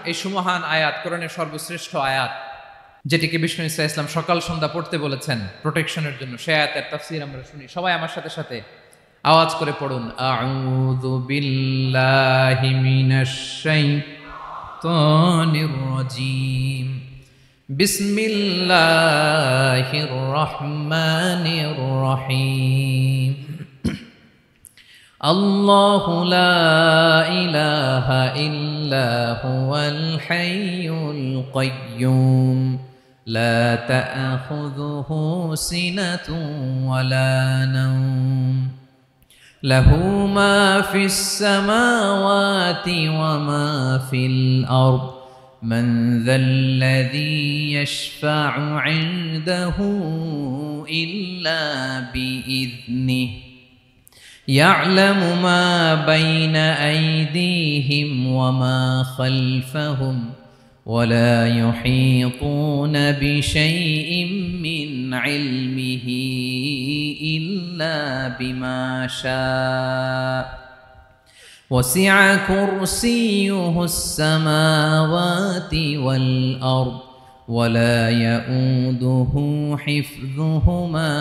এই সুমহান আয়াত, কোরআনের সর্বশ্রেষ্ঠ আয়াত, যেটিকে বিষ্ণু ঈসা ইসলাম সকাল সন্ধ্যা পড়তে বলেছেন প্রোটেকশনের জন্য, সে আয়াতের তাফসীর আমরা শুনি। সবাই আমার সাথে সাথে আওয়াজ করে পড়ুন, আউযু বিল্লাহি মিনাশ শাইতানির রাজীম, বিসমিল্লাহির রহমানির রহিম। আল্লাহু লা ইলাহা ইল্লা হুয়াল হাইয়ুল কাইয়্যুম লা তা'খুযুহু সিনাতুন ওয়ালা নাওম লাহু মা ফিস সামাওয়াতি ওয়া মা ফিল আরদ মান যাল্লাযী ইয়াশফা'ু 'ইনদাহু ইল্লা বিইذনিহি يعلم ما بين أيديهم وما خلفهم ولا يحيطون بشيء من علمه إلا بما شاء وسع كرسيه السماوات والأرض ولا يؤوده حفظهما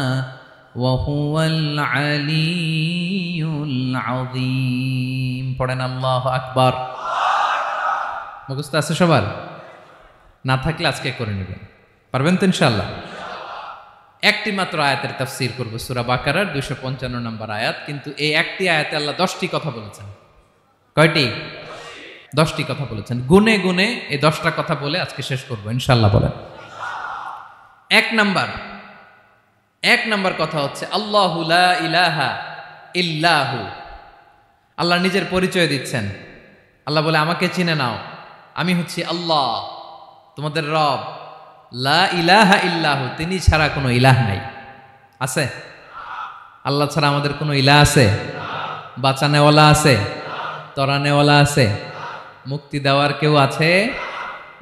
وهو العلي العظيم। পড়েন আল্লাহু আকবার। মুখস্থ আছে সবার? না থাকলে আজকে করে নেবেন, পারবেন তো ইনশাআল্লাহ। একটি মাত্র আয়াতের তাফসীর করব, সূরা বাকারার 255 নম্বর আয়াত। কিন্তু এই একটি আয়াতে আল্লাহ 10টি কথা বলেছেন। কয়টি? 10টি কথা বলেছেন। গুনে গুনে এই 10টা কথা বলে আজকে শেষ করব ইনশাআল্লাহ। বলেন। এক নাম্বার কথা হচ্ছে আল্লাহু লা ইলাহা ইল্লাহু। আল্লাহ নিজের পরিচয় দিচ্ছেন। আল্লাহ বলে, আমাকে চিনে নাও, আমি হচ্ছি আল্লাহ, তোমাদের রব। লা ইলাহা ইল্লাহু, তিনি ছাড়া কোনো ইলাহ নাই। আছে? আল্লাহ ছাড়া আমাদের কোনো ইলাহ আছে? বাঁচানেওয়ালা আছে? তরানেওয়ালা আছে? মুক্তি দেওয়ার কেউ আছে?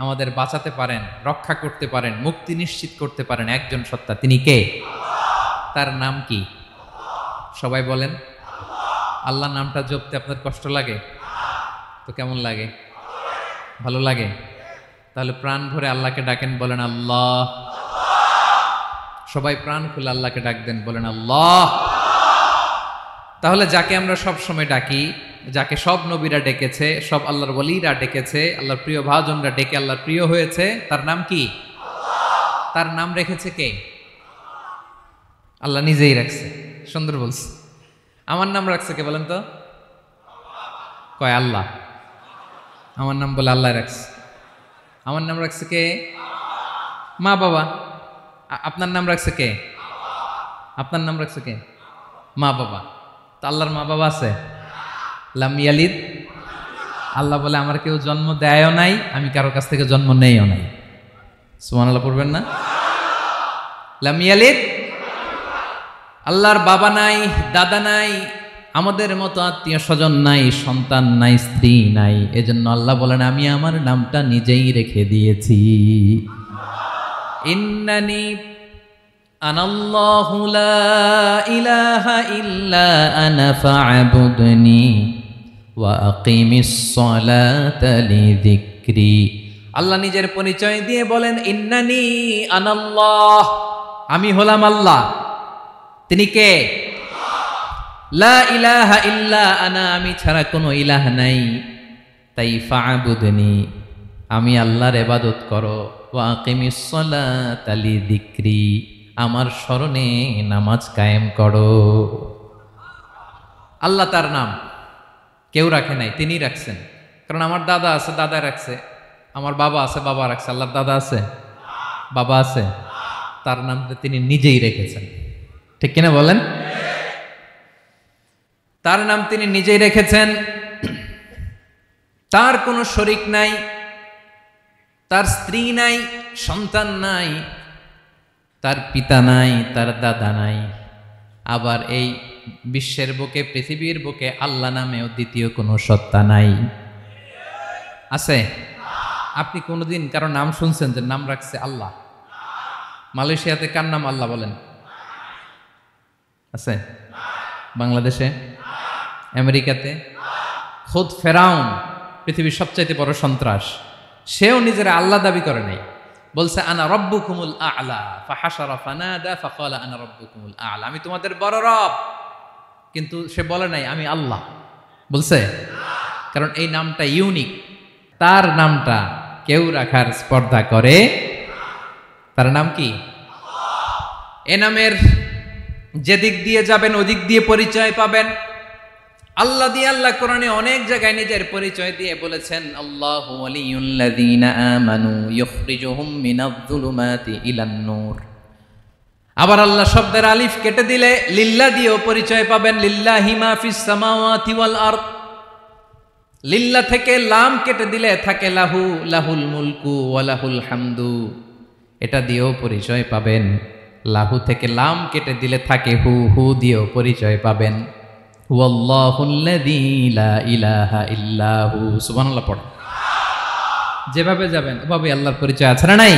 আমাদের বাঁচাতে পারেন, রক্ষা করতে পারেন, মুক্তি নিশ্চিত করতে পারেন একজন সত্তা। তিনি কে? তার নাম কি? সবাই বলেন। আল্লাহ নামটা জপতে আপনার কষ্ট লাগে তো কেমন লাগে? ভালো লাগে? তাহলে প্রাণ ভরে আল্লাহকে ডাকেন, বলেন আল্লাহ। সবাই প্রাণ খুলে আল্লাহকে ডাক দেন, বলেন আল্লাহ। তাহলে যাকে আমরা সব সময় ডাকি, যাকে সব নবীরা ডেকেছে, সব আল্লাহর ওলিরা ডেকেছে, আল্লাহর প্রিয় ভাজনরা ডেকে আল্লাহর প্রিয় হয়েছে, তার নাম কি? তার নাম রেখেছে কে? আল্লাহ নিজেই রাখছে। সুন্দর বলছে। আমার নাম রাখছে কে বলেন তো? কয় আল্লাহ। আমার নাম বলে আল্লাহ রাখছে। আমার নাম রাখছে কে? মা বাবা। আপনার নাম রাখছে কে? আপনার নাম রাখছে কে? মা বাবা। তো আল্লাহর মা বাবা আছে? লাম ইয়ালিদ। আল্লাহ বলে, আমার কেউ জন্ম দেয়ও নাই, আমি কারো কাছ থেকে জন্ম নেইও নাই। সুবহানাল্লাহ পড়বেন না? লাম ইয়ালিদ। আল্লাহর বাবা নাই, দাদা নাই, আমাদের মতো আত্মীয় স্বজন নাই, সন্তান নাই, স্ত্রী নাই। এজন্য আল্লাহ বলেন, আমি আমার নামটা নিজেই রেখে দিয়েছি। ইন্নানি আনাল্লাহু লা ইলাহা ইল্লা আনা ফা'বুদনি ওয়া আকিমিস সালাতা লিযিকরি। আল্লাহ নিজের পরিচয় দিয়ে বলেন, ইন্নানি আনাল্লাহ, আমি হলাম আল্লাহ। তিনি কে? লা ইলাহা ইল্লা আনা, আমি ছাড়া কোনো ইলাহ নাই। তাই ফা'বুদনি, আমি আল্লাহর ইবাদত করো। ওয়া আকিমিস সালাতা লিযিকরি, আমার স্মরণে নামাজ কায়েম করো। আল্লাহ তার নাম কেউ রাখে নাই, তিনি রাখছেন। কারণ আমার দাদা আছে, দাদা রাখছে। আমার বাবা আছে, বাবা রাখছে। আল্লাহর দাদা আছে? বাবা আছে? তার নামটা তিনি নিজেই রেখেছেন। ঠিক কিনা বলেন? তার নাম তিনি নিজেই রেখেছেন। তার কোনো শরীক নাই, তার স্ত্রী নাই, সন্তান নাই, তার পিতা নাই, তার দাদা নাই। আবার এই বিশ্বের বুকে, পৃথিবীর বুকে আল্লাহ নামেও দ্বিতীয় কোনো সত্তা নাই। আছে? আপনি কোনোদিন কারো নাম শুনছেন যে নাম রাখছে আল্লাহ? মালয়েশিয়াতে কার নাম আল্লাহ বলেন? আছে? বাংলাদেশে? আমেরিকাতে? খোদ ফেরাউন, পৃথিবীর সবচাইতে বড় সন্ত্রাস, সেও নিজের আল্লাহ দাবি করে নাই, বলছে আনা রব্বুকুমুল আ'লা ফাহাশারা ফানাদা ফাকালা আনা রব্বুকুমুল আ'লা, আমি তোমাদের বড় রব। কিন্তু সে বলে নাই আমি আল্লাহ, বলছে? কারণ এই নামটা ইউনিক, তার নামটা কেউ রাখার স্পর্ধা করে। তার নাম কি? এ নামের যেদিক দিয়ে যাবেন ওদিক দিয়ে পরিচয় পাবেন। আল্লাহ দিয়ে আল্লাহ কোরআনে অনেক জায়গায় নিজের পরিচয় দিয়ে বলেছেন, আল্লাহু ওয়ালিয়ুল্লাযীনা আমানু ইউখরিজুহুম মিনায-যুলুমাতি ইলান-নূর। আবার আল্লাহ শব্দের আলিফ কেটে দিলে লিল্লাহ দিয়েও পরিচয় পাবেন, লিল্লাহি মা ফিস সামাওয়াতি ওয়াল আরদ। লিল্লাহ থেকে লাম কেটে দিলে থাকে লাহু, লাহুল মুলকু ওয়া লাহুল হামদু, এটা দিয়েও পরিচয় পাবেন। লাহু থেকে লাম কেটে দিলে থাকে হু, হু দিয়েও পরিচয় পাবেন। হুয়াল্লাহুল্লাযী লা ইলাহা ইল্লাহু, সুবহানাল্লাহ পড়ে। যেভাবে যাবেন ওভাবে আল্লাহর পরিচয় আছে না নাই?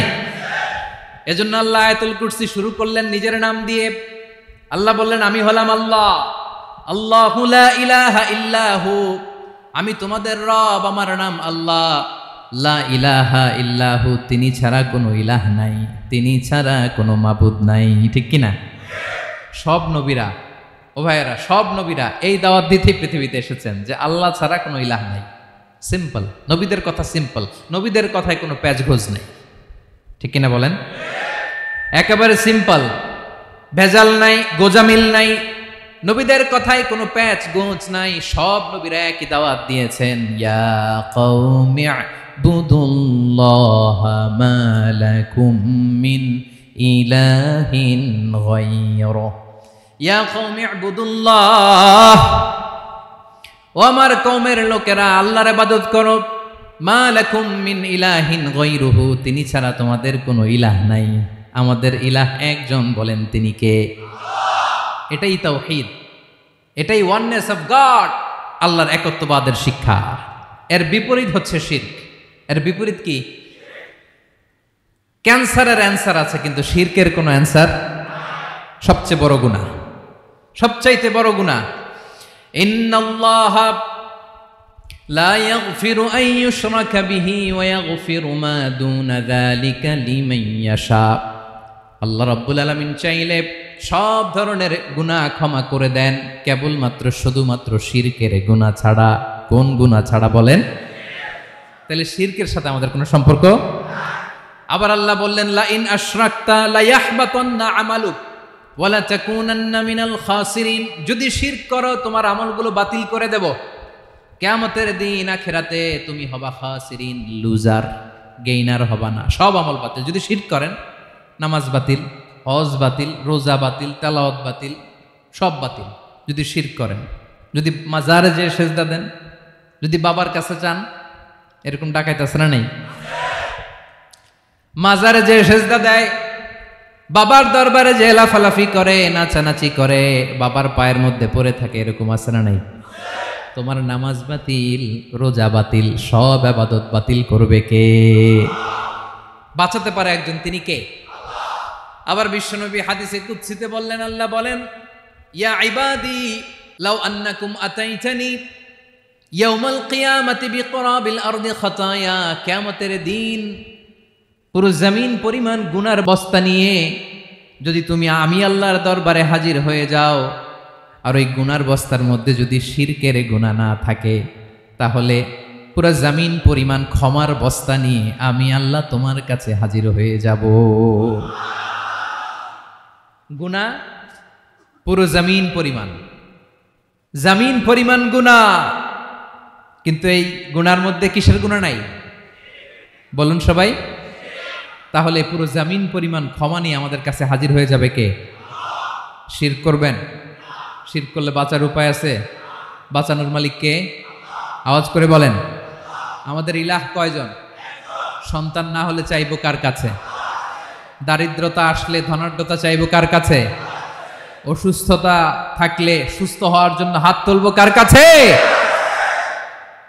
এজন্য আল্লাহ আয়াতুল কুরসি শুরু করলেন নিজের নাম দিয়ে। আল্লাহ বললেন আমি হলাম আল্লাহ, আল্লাহু লা ইলাহা ইল্লাহু, আমি তোমাদের রব, আমার নাম আল্লাহ। লা ইলাহা ইল্লাহু, তিনি ছাড়া কোনো ইলাহ নাই, তিনি ছাড়া কোনো মাবুদ নাই। ঠিক কিনা? সব নবীরা, ও ভাইয়েরা, সব নবীরা এই দাওয়াত দিতে পৃথিবীতে এসেছেন যে আল্লাহ ছাড়া কোনো ইলাহ নাই। সিম্পল, নবীদের কথা সিম্পল, নবীদের কথায় কোনো প্যাচগোজ নেই। ঠিক কিনা বলেন? একেবারে সিম্পল, ভেজাল নাই, গোজামিল নাই, নবীদের কথায় কোনো প্যাচ গোঁজ নাই। সব নবীরা একই দাওয়াত দিয়েছেন, ইয়া কওমি ইবুদুল্লাহা মা লাকুম মিন ইলাহিন গায়রুহু, ইয়া কওমি ইবুদুল্লাহ, ও আমার কওমের লোকেরা আল্লাহর ইবাদত করো, মা লাকুম মিন ইলাহিন গায়রুহু, তিনি ছাড়া তোমাদের কোনো ইলাহ নাই, আমাদের ইলাহ একজন, বলেন তিনি কে? এটাই তাওহীদ, এটাই ওয়াননেস অফ গড, আল্লাহর একত্ববাদের শিক্ষা। এর বিপরীত হচ্ছে শিরক। এর বিপরীত কি? ক্যান্সারের অ্যান্সার আছে কিন্তু শিরকের কোনো অ্যান্সার। সবচেয়ে বড় গুনাহ, সবচাইতে বড় গুনাহ। ইন্নাল্লাহা লা ইয়াগফিরু আন ইউশরাকা বিহি ওয়া ইয়াগফিরু মা দুনা যালিকা লিমান ইয়াশা। আল্লাহ রাব্বুল আলামিন চাইলে সব ধরনের গুনাহ ক্ষমা করে দেন, কেবলমাত্র শুধুমাত্র শিরকের গুনাহ ছাড়া। কোন গুনাহ ছাড়া বলেন? তাহলে শিরকের সাথে আমাদের কোনো সম্পর্ক। আবার আল্লাহ বললেন, লা ইন আশরাকতা লা ইয়াহবাতান্না আমালুক ওয়া লা তাকুনান্না মিনাল খাসিরিন, যদি শিরক করো তোমার আমলগুলো বাতিল করে দেব, কিয়ামতের দিন আখিরাতে তুমি হবা খাসিরিন, লুজার, গেইনার হবা না, সব আমল বাতিল। যদি শিরক করেন, নামাজ বাতিল, হজ বাতিল, রোজা বাতিল, তেলাওয়াত বাতিল, সব বাতিল যদি শিরক করেন। যদি মাজারে যে সেজদা দেন, যদি বাবার কাছে চান, এরকম ডাকাইত আছে না নেই? মাজারে যে সেজদা দেয়, বাবার দরবারে যে লাফালাফি করে, নাচানাচি করে, বাবার পায়ের মধ্যে পড়ে থাকে, এরকম আছে না নাই? তোমার নামাজ বাতিল, রোজা বাতিল, সব ইবাদত বাতিল করবে কে? বাঁচাতে পারে একজন, তিনি কে? আবার বিশ্বনবী হাদিসে কুদসিতে বললেন, আল্লাহ বলেন, ইয়া ইবাদি লাউ আন্নাকুম আতাইতানি ইয়াউমাল কিয়ামাতি বিকরাবিল আরদি খাতায়া, কিয়ামতের দিন পুরো জমিন পরিমাণ গুনার বস্তা নিয়ে যদি তুমি আমি আল্লাহর দরবারে হাজির হয়ে যাও, আর ওই গুনার বস্তার মধ্যে যদি শিরকের গুনাহ না থাকে, তাহলে পুরো জমিন পরিমাণ ক্ষমার বস্তা নিয়ে আমি আল্লাহ তোমার কাছে হাজির হয়ে যাব। গুনাহ পুরো জমিন পরিমাণ, জমিন পরিমাণ গুনাহ, কিন্তু এই গুনার মধ্যে কিসের গুনাহ নাই? বলুন সবাই। তাহলে পুরো জমিন পরিমাণ ক্ষমা নিয়ে আমাদের কাছে হাজির হয়ে যাবে কে? শিরক করবেন? শিরক করলে বাঁচার উপায় আছে? বাঁচানোর মালিক কে? আওয়াজ করে বলেন। আমাদের ইলাহ কয়জন? সন্তান না হলে চাইবো কার কাছে? দারিদ্রতা আসলে ধনাঢ্যতা চাইবো কার কাছে? অসুস্থতা থাকলে সুস্থ হওয়ার জন্য হাত তুলবো কার কাছে?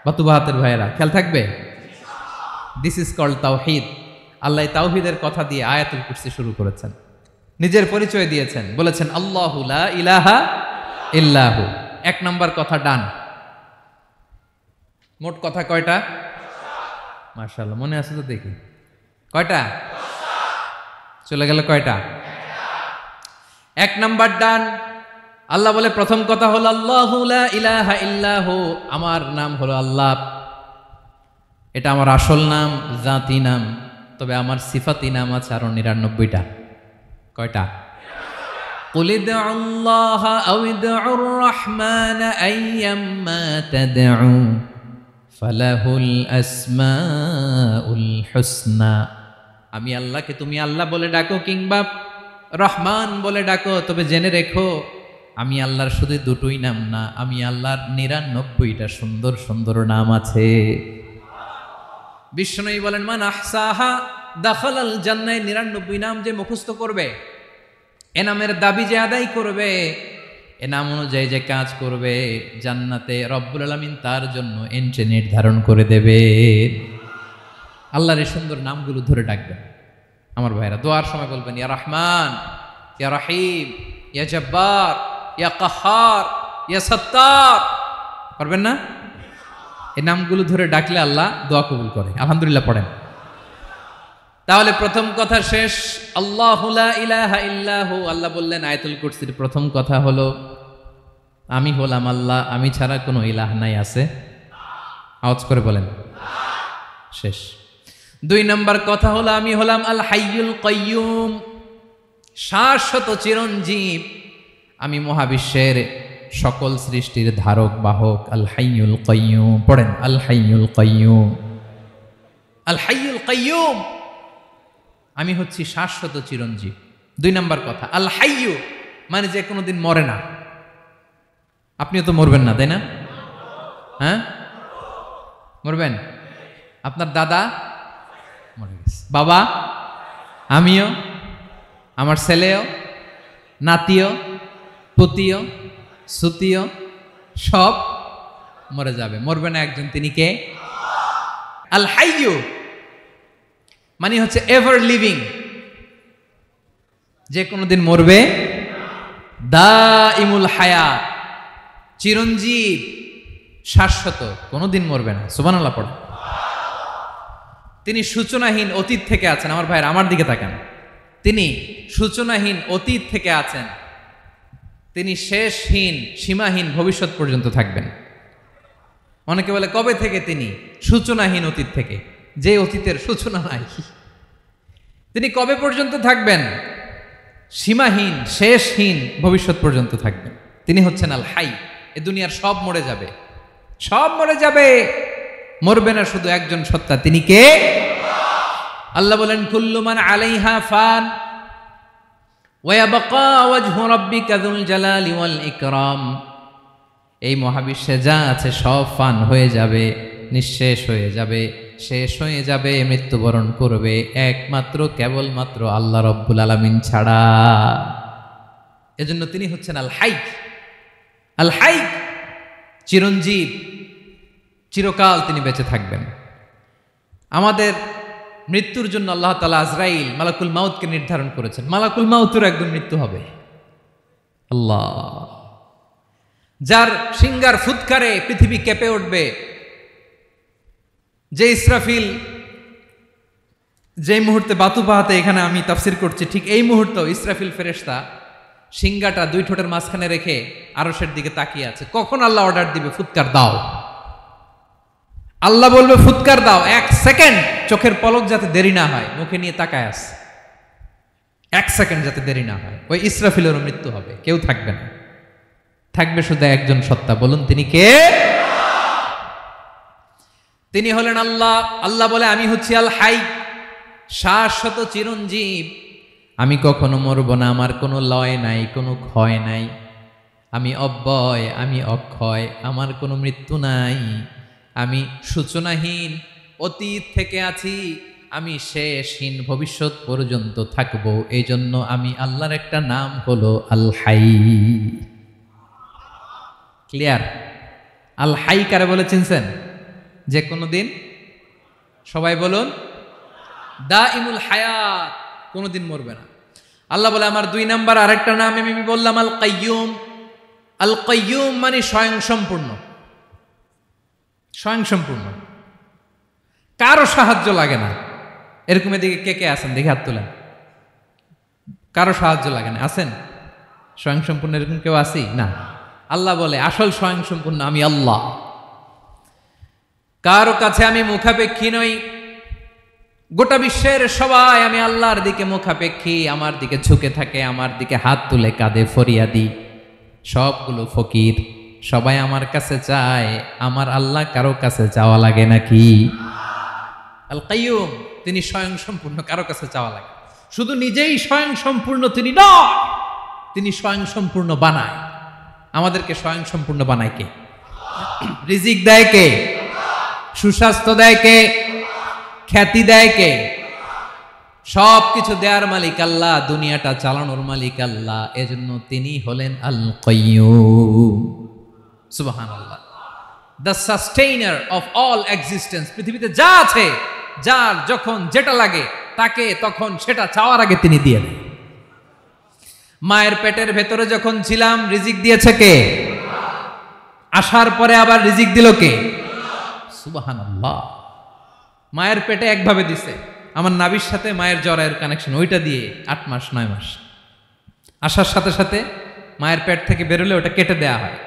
বাতুবা হাতের ভাইয়েরা, খেয়াল থাকবে। This is called Tawhid. আল্লাহ তাওহীদের কথা দিয়ে আয়াতুল কুরসি শুরু করেছেন, নিজের পরিচয় দিয়েছেন, বলেছেন আল্লাহু লা ইলাহা ইল্লাহু। এক নাম্বার কথা ডান। মোট কথা কয়টা? মাশাআল্লাহ, মনে আছে তো দেখি। কয়টা? চলে গেল কয়টা? এক নাম্বার ডান। আল্লাহ বলে প্রথম কথা হলো আল্লাহু লা ইলাহা ইল্লাহু, আমার নাম হলো আল্লাহ। এটা আমার আসল নাম, জাতি নাম। তবে আমার সিফাতি নাম আছে আরো 99টা। কয়টা? قل ادعوا الله أو ادعوا الرحمن أيما تدعوا فله الأسماء الحسنى। আমি আল্লাহকে তুমি আল্লাহ বলে ডাকো কিংবা রহমান বলে ডাকো, তবে জেনে রেখো আমি আল্লাহর শুধু দুটোই নাম না, আমি আল্লাহর 99টা সুন্দর সুন্দর নাম আছে। বিষ্ণুই বলেন মান আহসাহা দাখালাল জান্নাহ। 99 নাম যে মুখস্থ করবে, এ নামের দাবি যে আদায় করবে, এ নাম অনুযায়ী যে কাজ করবে, জান্নাতে রব্বুল আলামিন তার জন্য এন্ট্রি নির্ধারণ করে দেবে। আল্লাহর এই সুন্দর নামগুলো ধরে ডাকবেন আমার ভাইরা। দোয়ার সময় বলবেন ইয়া রহমান, ইয়া রহিম, ইয়া জব্বার, ইয়া কাহার, ইয়া সত্তার। পারবেন না? এই নামগুলো ধরে ডাকলে আল্লাহ দোয়া কবুল করে। আলহামদুলিল্লাহ পড়েন। তাহলে প্রথম কথা শেষ, আল্লাহু লা ইলাহা ইল্লাহু। আল্লাহ বললেন আয়াতুল কুরসির প্রথম কথা হলো আমি হলাম আল্লাহ, আমি ছাড়া কোনো ইলাহ নাই। আছে? আওয়াজ করে বলেন। শেষ। 2 নম্বর কথা হলো আমি হলাম আল হাইয়ুল কাইয়ুম, শাশ্বত চিরঞ্জীব। আমি মহাবিশ্বের সকল সৃষ্টির ধারক বাহক। আল হাইয়ুল কাইয়ুম পড়েন। আল হাইয়ুল কাইয়ুম, আল হাইয়ুল কাইয়ুম। আমি হচ্ছি শাশ্বত চিরঞ্জীব। 2 নম্বর কথা আল হাইয়ু, মানে যে কোনোদিন মরে না। আপনিও তো মরবেন না, তাই না? হ্যাঁ, মরবেন। আপনার দাদা মরে গেছে, বাবা, আমিও, আমার ছেলেও, নাতিও, পুতিও, সুতিও সব মরে যাবে। মরবে না একজন, তিনি কে? আল হাইয়ু মানে হচ্ছে এভার লিভিং, যে কোনোদিন মরবে। দাইমুল হায়াত, চিরঞ্জীব, শাশ্বত, কোনোদিন মরবে না। সুবহানাল্লাহ পড়ে। তিনি সূচনাহীন অতীত থেকে আছেন। আমার ভাইয়ের আমার দিকে তাকান। তিনি সূচনাহীন অতীত থেকে আছেন, তিনি শেষহীন সীমাহীন ভবিষ্যৎ পর্যন্ত থাকবেন। অনেকে বলে কবে থেকে? তিনি সূচনাহীন অতীত থেকে, যে অতীতের সূচনা নাই। তিনি কবে পর্যন্ত থাকবেন? সীমাহীন শেষহীন ভবিষ্যৎ পর্যন্ত থাকবেন। তিনি হচ্ছেন আল হাই। এ দুনিয়ার সব মরে যাবে, সব মরে যাবে, মরবে না শুধু একজন সত্তা। তিনি কে? আল্লাহ বলেন কুল্লু মান আলাইহা ফান ওয়া ইয়াবকা ওয়াজহু রাব্বিকা যুল জালালি ওয়াল ইকরাম। এই মহাবিশ্বে যা আছে সব ফান হয়ে যাবে, নিঃশেষ হয়ে যাবে, শেষ হয়ে যাবে, মৃত্যুবরণ করবে, একমাত্র কেবলমাত্র আল্লাহ রব্বুল আলামিন ছাড়া। এজন্য তিনি হচ্ছেন আল হাই। আল হাই চিরঞ্জীব, চিরকাল তিনি বেঁচে থাকবেন। আমাদের মৃত্যুর জন্য আল্লাহ তাআলা আজরাইল মালাকুল মাউতকে নির্ধারণ করেছেন। মালাকুল মাউতের একদম মৃত্যু হবে। আল্লাহ, যার সিংগার ফুৎকারে পৃথিবী কেঁপে উঠবে, যে ইসরাফিল যে মুহূর্তে বাতু পাহাতে এখানে আমি তাফসির করছি, ঠিক এই মুহূর্তে ইসরাফিল ফেরেশতা সিংগাটা 2 ঠোঁটের মাঝখানে রেখে আরশের দিকে তাকিয়ে আছে। কখন আল্লাহ অর্ডার দিবে ফুৎকার দাও, আল্লাহ বলবে ফুৎকার দাও, 1 সেকেন্ড চোখের পলক যাতে দেরি না হয়, মুখে নিয়ে তাকায় আছে, 1 সেকেন্ড যাতে দেরি না হয়, ওই ইসরাফিলেরও মৃত্যু হবে, কেউ থাকবে না, থাকবে শুধু একজন সত্তা। বলুন তিনি কে? তিনি হলেন আল্লাহ। আল্লাহ বলে আমি হচ্ছি আল হাই, শাশ্বত চিরঞ্জীব। আমি কখনো মরব না, আমার কোনো লয় নাই, কোনো ক্ষয় নাই, আমি অব্যয়, আমি অক্ষয়, আমার কোনো মৃত্যু নাই, আমি সূচনাহীন অতীত থেকে আছি, আমি শেষহীন ভবিষ্যৎ পর্যন্ত থাকবো। এই জন্য আমি আল্লাহর একটা নাম হলো আল হাই। ক্লিয়ার? আল হাই কারে বলে চিনছেন? যে কোনো দিন, সবাই বলুন, দাইমুল হায়াত, কোনোদিন মরবে না। আল্লাহ বলে আমার 2 নাম্বার আরেকটা নাম আমি বললাম আল কাইয়ুম। আল কাইয়ুম মানে স্বয়ংসম্পূর্ণ, স্বয়ংসম্পূর্ণ। কারো সাহায্য লাগে না। এরকম এদিকে কে কে আছেন দেখে হাত তোলেন। কারো সাহায্য লাগে না, আছেন? স্বয়ংসম্পূর্ণ এরকম কেউ আছি না? আল্লাহ বলে আসল স্বয়ংসম্পূর্ণ আমি আল্লাহ। কারো কাছে আমি মুখাপেক্ষী নই। গোটা বিশ্বের সবাই আমি আল্লাহর দিকে মুখাপেক্ষী, আমার দিকে ঝুঁকে থাকে, আমার দিকে হাত তুলে কাঁধে ফরিয়াদি। সবগুলো ফকির, সবাই আমার কাছে চায়। আমার আল্লাহ কারো কাছে চাওয়া লাগে নাকি? আল কাইয়ুম, তিনি স্বয়ংসম্পূর্ণ, কারো কাছে চাওয়া লাগে। শুধু নিজেই স্বয়ংসম্পূর্ণ তিনি নয়, তিনি স্বয়ংসম্পূর্ণ বানায়। আমাদেরকে স্বয়ংসম্পূর্ণ বানায় কে? রিজিক দেয় কে? সুস্বাস্থ্য দেয় কে? খ্যাতি দেয় কে? সব কিছু দেয়ার মালিক আল্লাহ, দুনিয়াটা চালানোর মালিক আল্লাহ। এজন্য তিনি হলেন আল কাইয়ুম। সুবহানাল্লাহ। The sustainer of all existence. পৃথিবীতে যা আছে, যার যখন যেটা লাগে তাকে তখন সেটা চাওয়ার আগে তিনি দিয়ে দেন। মায়ের পেটের ভেতরে যখন ছিলাম রিজিক দিয়েছে কে? আসার পরে আবার রিজিক দিল কে? সুবহানাল্লাহ। মায়ের পেটে একভাবে দিছে, আমার নাভির সাথে মায়ের জরায়ের কানেকশন, ওইটা দিয়ে 8 মাস 9 মাস। আসার সাথে সাথে মায়ের পেট থেকে বেরোলে ওটা কেটে দেয়া হয়।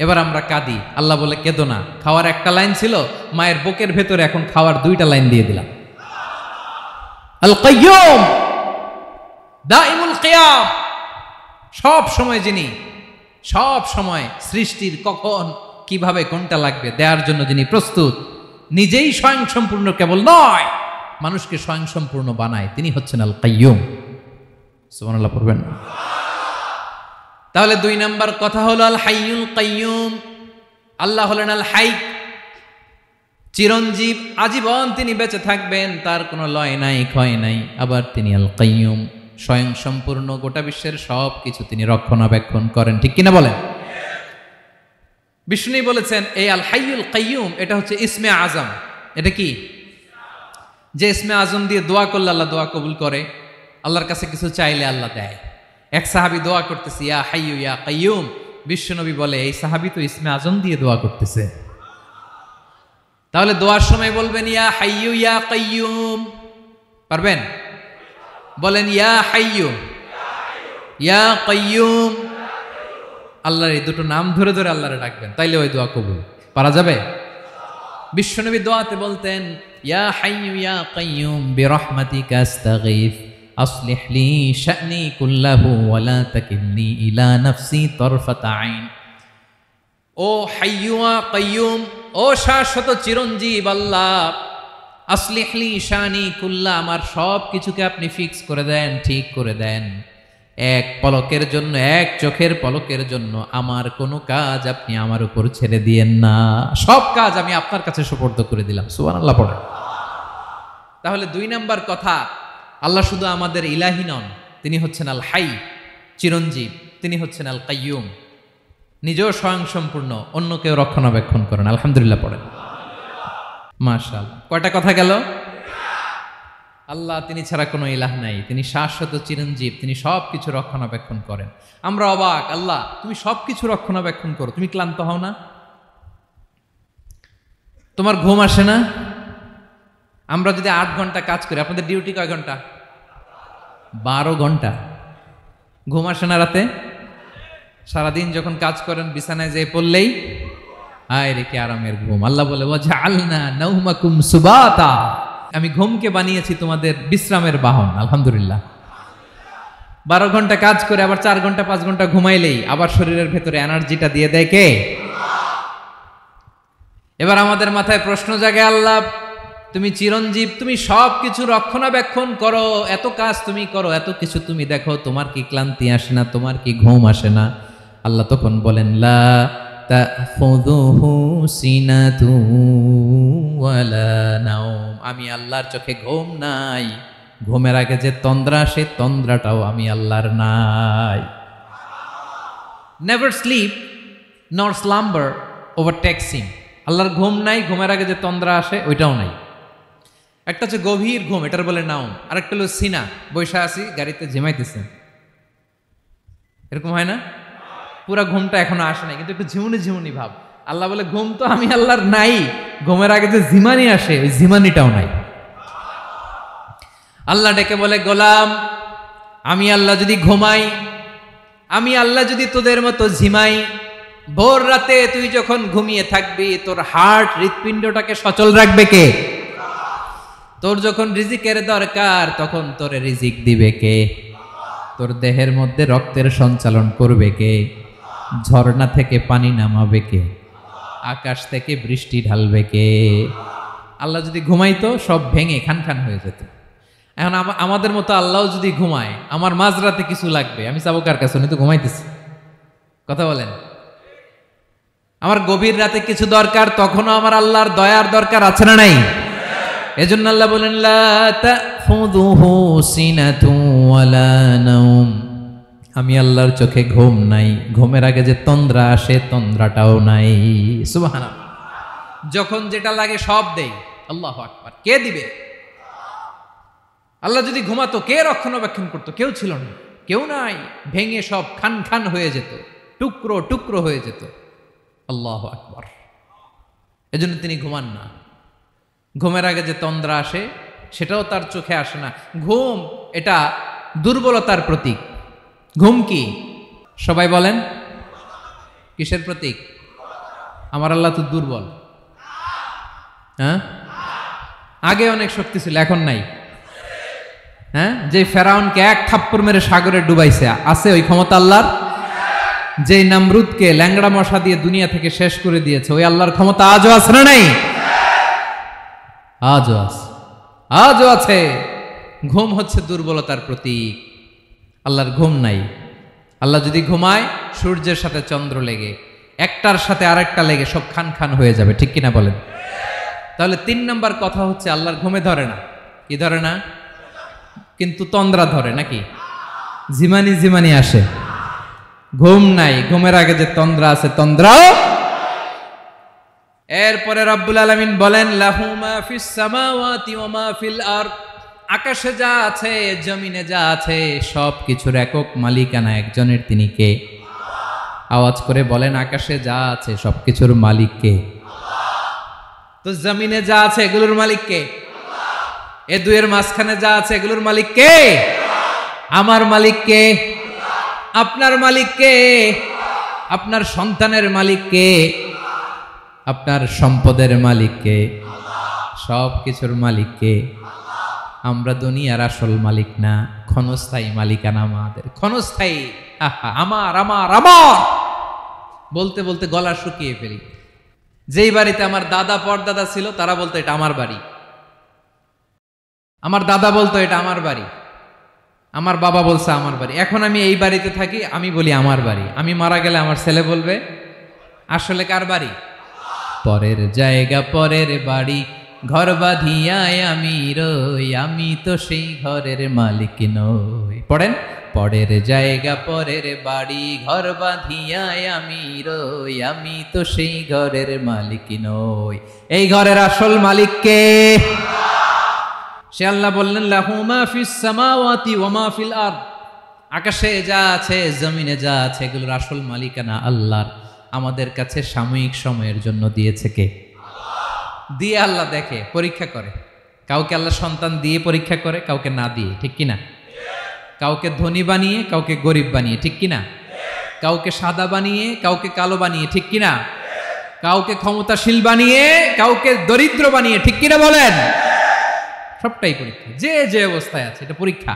এবার আমরা কাঁদি, আল্লাহ বলে কেঁদো না, খাওয়ার একটা লাইন ছিল, মায়ের বুকের ভেতরে এখন খাওয়ার 2টা লাইন দিয়ে দিলাম। আল কাইয়ুম, দাইমুল কিয়াম, সব সময় যিনি, সব সময় সৃষ্টির কখন কিভাবে কোনটা লাগবে দেওয়ার জন্য যিনি প্রস্তুত, নিজেই স্বয়ংসম্পূর্ণ কেবল নয়, মানুষকে স্বয়ংসম্পূর্ণ বানায়, তিনি হচ্ছেন আল কাইয়ুম। সুবহানাল্লাহ পড়বেন। তাহলে 2 নাম্বার কথা হলো আল হাইয়ুল কাইয়ুম। আল্লাহ হলেন আল হাই, চিরঞ্জীব, আজীবন তিনি বেঁচে থাকবেন, তার কোনো লয় নাই ক্ষয় নাই। আবার তিনি আল কাইয়ুম, স্বয়ংসম্পূর্ণ, গোটা বিশ্বের সব কিছু তিনি রক্ষণাবেক্ষণ করেন। ঠিক কিনা বলেন? বিষ্ণু বলেছেন এই আল হাইয়ুল কাইয়ুম এটা হচ্ছে ইসমে আজম। এটা কি? যে ইসমে আজম দিয়ে দোয়া করলে আল্লাহ দোয়া কবুল করে, আল্লাহর কাছে কিছু চাইলে আল্লাহ দেয়। এক সাহাবী দোয়া করতেছে ইয়া হাইয়ু ইয়া কাইয়ুম, বিশ্বনবী বলে এই সাহাবী তো ইসমে আজম দিয়ে দোয়া করতেছে। তাহলে দোয়ার সময় বলবেন ইয়া হাইয়ু ইয়া কাইয়ুম, পারবেন? বলেন ইয়া হাইয়ু ইয়া কাইয়ুম। আল্লাহর এই দুটো নাম ধরে ধরে আল্লাহরে ডাকবেন, তাইলে ওই দোয়া কবুল। পারা যাবে? বিশ্বনবী দোয়াতে বলতেন ইয়া হাইয়ু ইয়া কাইয়ুম বিরহমাতিকা আস্তাগীথ আসলিহ লি শা'নি কুল্লাহু ওয়া লা তাকিলনি ইলা নাফসি তারফাতা আইন। ও হাইয়ু ওয়া কাইয়ুম, ও শাশ্বত চিরঞ্জীব আল্লাহ, আসলিহ লি শা'নি কুল্লা, আমার সব কিছুকে আপনি ফিক্স করে দেন, ঠিক করে দেন। এক পলকের জন্য, এক চোখের পলকের জন্য আমার কোনো কাজ আপনি আমার উপর ছেড়ে দিয়েন না, সব কাজ আমি আপনার কাছে সুপর্দ করে দিলাম। সুবহানাল্লাহ পড়ে। তাহলে 2 নাম্বার কথা, আল্লাহ শুধু আমাদের ইলাহি নন, তিনি হচ্ছেন আল হাই, চিরঞ্জীব, তিনি হচ্ছেন আল কাইয়ুম, নিজেও স্বয়ংসম্পূর্ণ, অন্যকেও রক্ষণাবেক্ষণ করেন। আলহামদুলিল্লাহ পড়েন। মাশাআল্লাহ। কয়টা কথা গেল? আল্লাহ তিনি ছাড়া কোনো ইলাহ নাই, তিনি শাশ্বত চিরঞ্জীব, তিনি সব কিছু রক্ষণাবেক্ষণ করেন। আমরা অবাক, আল্লাহ তুমি সব কিছু রক্ষণাবেক্ষণ করো, তুমি ক্লান্ত হও না? তোমার ঘুম আসে না? আমরা যদি 8 ঘন্টা কাজ করি, আপনাদের ডিউটি কয় ঘন্টা? 12 ঘন্টা। ঘুম আসে না রাতে? সারাদিন যখন কাজ করেন বিছানায় যেয়ে পড়লেই হায় রে কি আরামের ঘুম। আল্লাহ বলে ওয়াজআলনা নাওমাকুম সুবাতা, আমি ঘুমকে বানিয়েছি তোমাদের বিশ্রামের বাহন। আলহামদুলিল্লাহ। 12 ঘন্টা কাজ করে আবার 4 ঘন্টা 5 ঘন্টা ঘুমাইলেই আবার শরীরের ভেতরে এনার্জিটা দিয়ে দেয় কে? এবার আমাদের মাথায় প্রশ্ন জাগে, আল্লাহ তুমি চিরঞ্জীব, তুমি সব কিছু রক্ষণাবেক্ষণ করো, এত কাজ তুমি করো, এত কিছু তুমি দেখো, তোমার কি ক্লান্তি আসে না? তোমার কি ঘুম আসে না? আল্লাহ তখন বলেন লা তাখুযুহু সিনাতু ওয়ালা নাওম, আমি আল্লাহর চোখে ঘুম নাই, ঘুমের আগে যে তন্দ্রা, সে তন্দ্রাটাও আমি আল্লাহর নাই। নেভার স্লিপ নর স্লাম্বার ওভারটেকস হিম, আল্লাহর ঘুম নাই, ঘুমের আগে যে তন্দ্রা আসে ওইটাও নাই। একটা হচ্ছে গভীর ঘুম, এটার বলে নাওম, আর একটা হলো সিনা, বৈশা আছি গাড়িতে ঝিমাইতেছেন, এরকম হয় না? পুরা ঘুমটা এখনো আসে নাই কিন্তু একটু ঝিমুনি ঝিমুনি ভাব, আল্লাহ বলে ঘুম তো আমি আল্লাহর নাই, ঘুমের আগে যে জিমানি আসে ওই জিমানিটাও নাই। আল্লাহ ডেকে বলে গোলাম, আমি আল্লাহ যদি ঘুমাই, আমি আল্লাহ যদি তোদের মতো ঝিমাই, ভোর রাতে তুই যখন ঘুমিয়ে থাকবি তোর হার্ট হৃৎপিণ্ডটাকে সচল রাখবে কে? তোর যখন রিজিকের দরকার তখন তোরে রিজিক দিবে কে? তোর দেহের মধ্যে রক্তের সঞ্চালন করবে কে? ঝর্ণা থেকে পানি নামাবে কে? আকাশ থেকে বৃষ্টি ঢালবে কে? আল্লাহ যদি ঘুমাইতো সব ভেঙে খান খান হয়ে যেত। এখন আমাদের মতো আল্লাহও যদি ঘুমায়, আমার মাঝরাতে কিছু লাগবে, আমি যাবো কার কাছে? উনি তো ঘুমাইতেছি। কথা বলেন। আমার গভীর রাতে কিছু দরকার, তখনও আমার আল্লাহর দয়ার দরকার আছে না নাই? এজন্য আল্লাহ বলেন লা তাখুযুহু সিনাতুন ওয়ালা নাওম, আমি আল্লাহর চোখে ঘুম নাই, ঘুমের আগে যে তন্দ্রা আসে তন্দ্রাটাও নাই। সুবহানাল্লাহ। যখন যেটা লাগে সব দেই। আল্লাহু আকবার। কে দিবে? আল্লাহ যদি ঘুমাতো কে রক্ষণাবেক্ষণ করতো? কেউ ছিল না, কেউ নাই, ভেঙে সব খান খান হয়ে যেত, টুকরো টুকরো হয়ে যেত। আল্লাহু আকবার। এজন্য তিনি ঘুমান না। ঘুমের আগে যে তন্দ্রা আসে সেটাও তার চোখে আসে না। ঘুম এটা দুর্বলতার প্রতীক। ঘুম কি? সবাই বলেন, কিসের প্রতীক? আমার আল্লাহ তো দুর্বল। হ্যাঁ, আগে অনেক শক্তি ছিল, এখন নাই। হ্যাঁ, যে ফেরাউনকে এক থাপ্পড় মেরে সাগরে ডুবাইছে, আছে ওই ক্ষমতা আল্লাহর? যে নামরুদকে ল্যাংড়া মশা দিয়ে দুনিয়া থেকে শেষ করে দিয়েছে, ওই আল্লাহর ক্ষমতা আজও আছে না নাই? আজও আছে, আজও আছে। ঘুম হচ্ছে দুর্বলতার প্রতীক। আল্লাহর ঘুম নাই। আল্লাহ যদি ঘুমায়, সূর্যের সাথে চন্দ্র লেগে, একটার সাথে আরেকটা লেগে সব খান খান হয়ে যাবে, ঠিক কিনা বলেন? তাহলে 3 নাম্বার কথা হচ্ছে আল্লাহর ঘুমে ধরে না। কি ধরে না? কিন্তু তন্দ্রা ধরে নাকি? জিমানি জিমানি আসে। ঘুম নাই, ঘুমের আগে যে তন্দ্রা আছে তন্দ্রাও। এরপরে রব্বুল আলামিন বলেন লাহু মা ফিস সামাওয়াতি ওয়া মা ফিল আরদ, আকাশে যা আছে জমিনে যা আছে সব কিছুর একক মালিকানা একজনের। তিনি কে? আওয়াজ করে বলেন, আকাশে যা আছে সব কিছুর মালিক কে? তো জমিনে যা আছে এগুলোর মালিক কে? এ দুয়ের মাঝখানে যা আছে এগুলোর মালিক কে? আমার মালিক কে? আপনার মালিক কে? আপনার সন্তানের মালিক কে? আপনার সম্পদের মালিক কে? সব কিছুর মালিক কে? আমরা দুনিয়ার আসল মালিক না, ক্ষণস্থায়ী মালিকানা আমাদের। ক্ষণস্থায়ী। আমার আমার আমার বলতে বলতে গলা শুকিয়ে ফেলি। যেই বাড়িতে আমার দাদা পরদাদা ছিল তারা বলতো এটা আমার বাড়ি, আমার দাদা বলতো এটা আমার বাড়ি, আমার বাবা বলছে আমার বাড়ি। এখন আমি এই বাড়িতে থাকি, আমি বলি আমার বাড়ি। আমি মারা গেলে আমার ছেলে বলবে আসলে কার বাড়ি? পরের জায়গা পরের বাড়ি, ঘর বাঁধিয়ায় আমি রই, আমি তো সেই ঘরের মালিক নই। পড়েন, পরের জায়গা পরের বাড়ি, ঘর বাঁধিয়ায় আমি রই, আমি তো সেই ঘরের মালিক নই। এই ঘরের আসল মালিক কে? সে আল্লাহ বললেন লাহু মা ফিস সামাওয়াতি ওয়া মা ফিল আরদ, আকাশে যা আছে জমিনে যা আছে এগুলোর আসল মালিকানা আল্লাহর। আমাদের কাছে সাময়িক সময়ের জন্য দিয়েছে কে? দিয়ে আল্লাহ দেখে, পরীক্ষা করে। কাউকে আল্লাহ সন্তান দিয়ে পরীক্ষা করে, কাউকে না দিয়ে, ঠিক কিনা? কাউকে ধনী বানিয়ে কাউকে গরিব বানিয়ে, ঠিক কিনা? কাউকে সাদা বানিয়ে কাউকে কালো বানিয়ে, ঠিক কিনা? কাউকে ক্ষমতাশীল বানিয়ে কাউকে দরিদ্র বানিয়ে, ঠিক কিনা বলেন? সবটাই পরীক্ষা। যে যে অবস্থায় আছে এটা পরীক্ষা।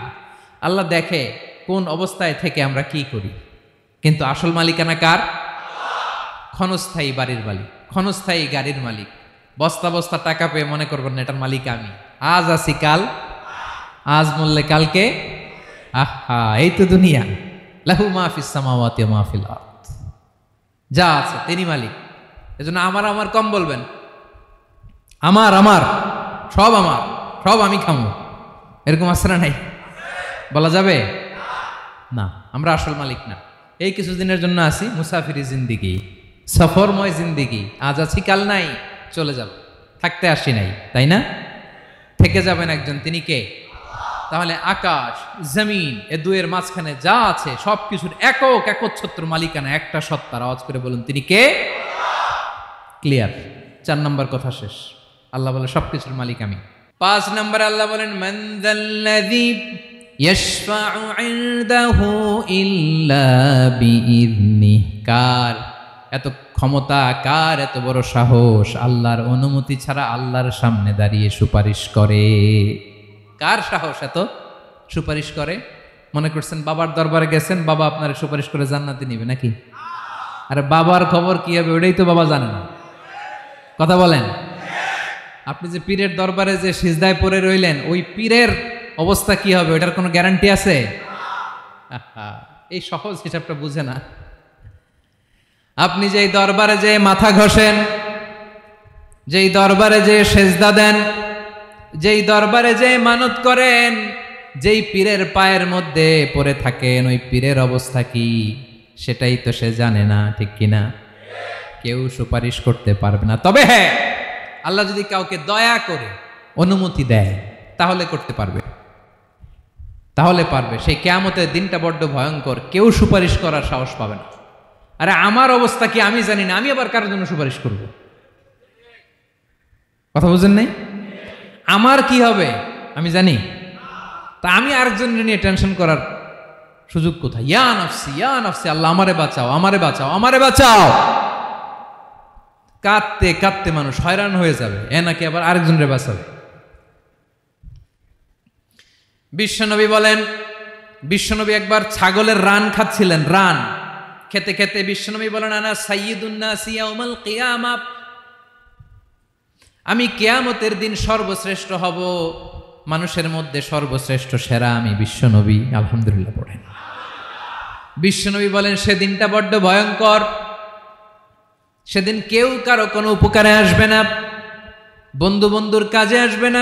আল্লাহ দেখে কোন অবস্থায় থেকে আমরা কি করি। কিন্তু আসল মালিকানা কার? ক্ষণস্থায়ী বাড়ির মালিক, ক্ষণস্থায়ী গাড়ির মালিক। বস্তা বস্তা টাকা পেয়ে মনে করবেন না এটার মালিক আমি। আজ আছি কাল, আজ মরলে কালকে। আহা, এই তো দুনিয়া। লাহু মা ফিস সামাওয়াতি ওয়া মা ফিল আরদ, যা আছে তিনি মালিক। এজন্য আমার আমার কম বলবেন। আমার আমার সব আমার, সব আমি খামো, এরকম আছে না নাই? বলা যাবে না। আমরা আসল মালিক না। এই কিছুদিনের জন্য আছি, মুসাফিরি জিন্দিগি, সফরময় জিন্দিগি। আজ আছি কাল নাই, চলে যাব। থাকতে আসি নাই, তাই না? থেকে যাবেন একজন, তিনি কে? তাহলে আকাশ জমিন এ দুয়ের মাঝখানে যা আছে সব কিছুর একক একচ্ছত্র মালিকানা একটা সত্তার। আওয়াজ করে বলুন তিনি কে? ক্লিয়ার। 4 নম্বর কথা শেষ। আল্লাহ বলে সবকিছুর মালিক আমি। 5 নম্বরে আল্লাহ বলেন মান যাল্লাযী ইয়াশফাউ ইনদাহু ইল্লা বিইذনিহি, কার এত ক্ষমতা, কার এত বড় সাহস আল্লাহর অনুমতি ছাড়া আল্লাহর সামনে দাঁড়িয়ে সুপারিশ করে? কার সাহস এত সুপারিশ করে? মনে করছেন বাবার দরবারে গেছেন, বাবা আপনার সুপারিশ করে জান্নাতে নিবে নাকি? আরে বাবার খবর কি হবে ওটাই তো বাবা জানে না। কথা বলেন। আপনি যে পীরের দরবারে যে সিজদায় পড়ে রইলেন, ওই পীরের অবস্থা কি হবে ওটার কোনো গ্যারান্টি আছে? এই সহজ হিসাবটা বুঝে না। আপনি যেই দরবারে যে মাথা ঘষেন, যেই দরবারে যে সেজদা দেন, যেই দরবারে যে মানত করেন, যেই পীরের পায়ের মধ্যে পড়ে থাকেন, ওই পীরের অবস্থা কি সেটাই তো সে জানে না, ঠিক কিনা? কেউ সুপারিশ করতে পারবে না। তবে হ্যাঁ, আল্লাহ যদি কাউকে দয়া করে অনুমতি দেয় তাহলে করতে পারবে, তাহলে পারবে। সেই কিয়ামতের দিনটা বড্ড ভয়ঙ্কর, কেউ সুপারিশ করার সাহস পাবে না। আরে আমার অবস্থা কি আমি জানি না, আমি আবার কারোর জন্য সুপারিশ করব? কথা বুঝেন নাই? আমার কি হবে আমি জানি, তা আমি আরেকজনের নিয়ে টেনশন করার সুযোগ কোথায়? ইয়া নাফসি ইয়া নাফসি, আল্লাহ আমারে বাঁচাও, আমারে বাঁচাও, আমারে বাঁচাও। কাঁদতে কাঁদতে মানুষ হয়রান হয়ে যাবে, এ নাকি আবার আরেকজনের বাঁচাবে। বিশ্বনবী বলেন, বিশ্বনবী একবার ছাগলের রান খাচ্ছিলেন, রান খেতে খেতে বিশ্বনবী বলেন আনা সাইয়্যিদুন নাসি ইয়াউমাল কিয়ামা, আমি কিয়ামতের দিন সর্বশ্রেষ্ঠ হব, মানুষের মধ্যে সর্বশ্রেষ্ঠ সেরা আমি বিশ্বনবী। আলহামদুলিল্লাহ পড়েন। বিশ্বনবী বলেন সেদিনটা বড্ড ভয়ঙ্কর, সেদিন কেউ কারো কোনো উপকারে আসবে না, বন্ধু বন্ধুর কাজে আসবে না,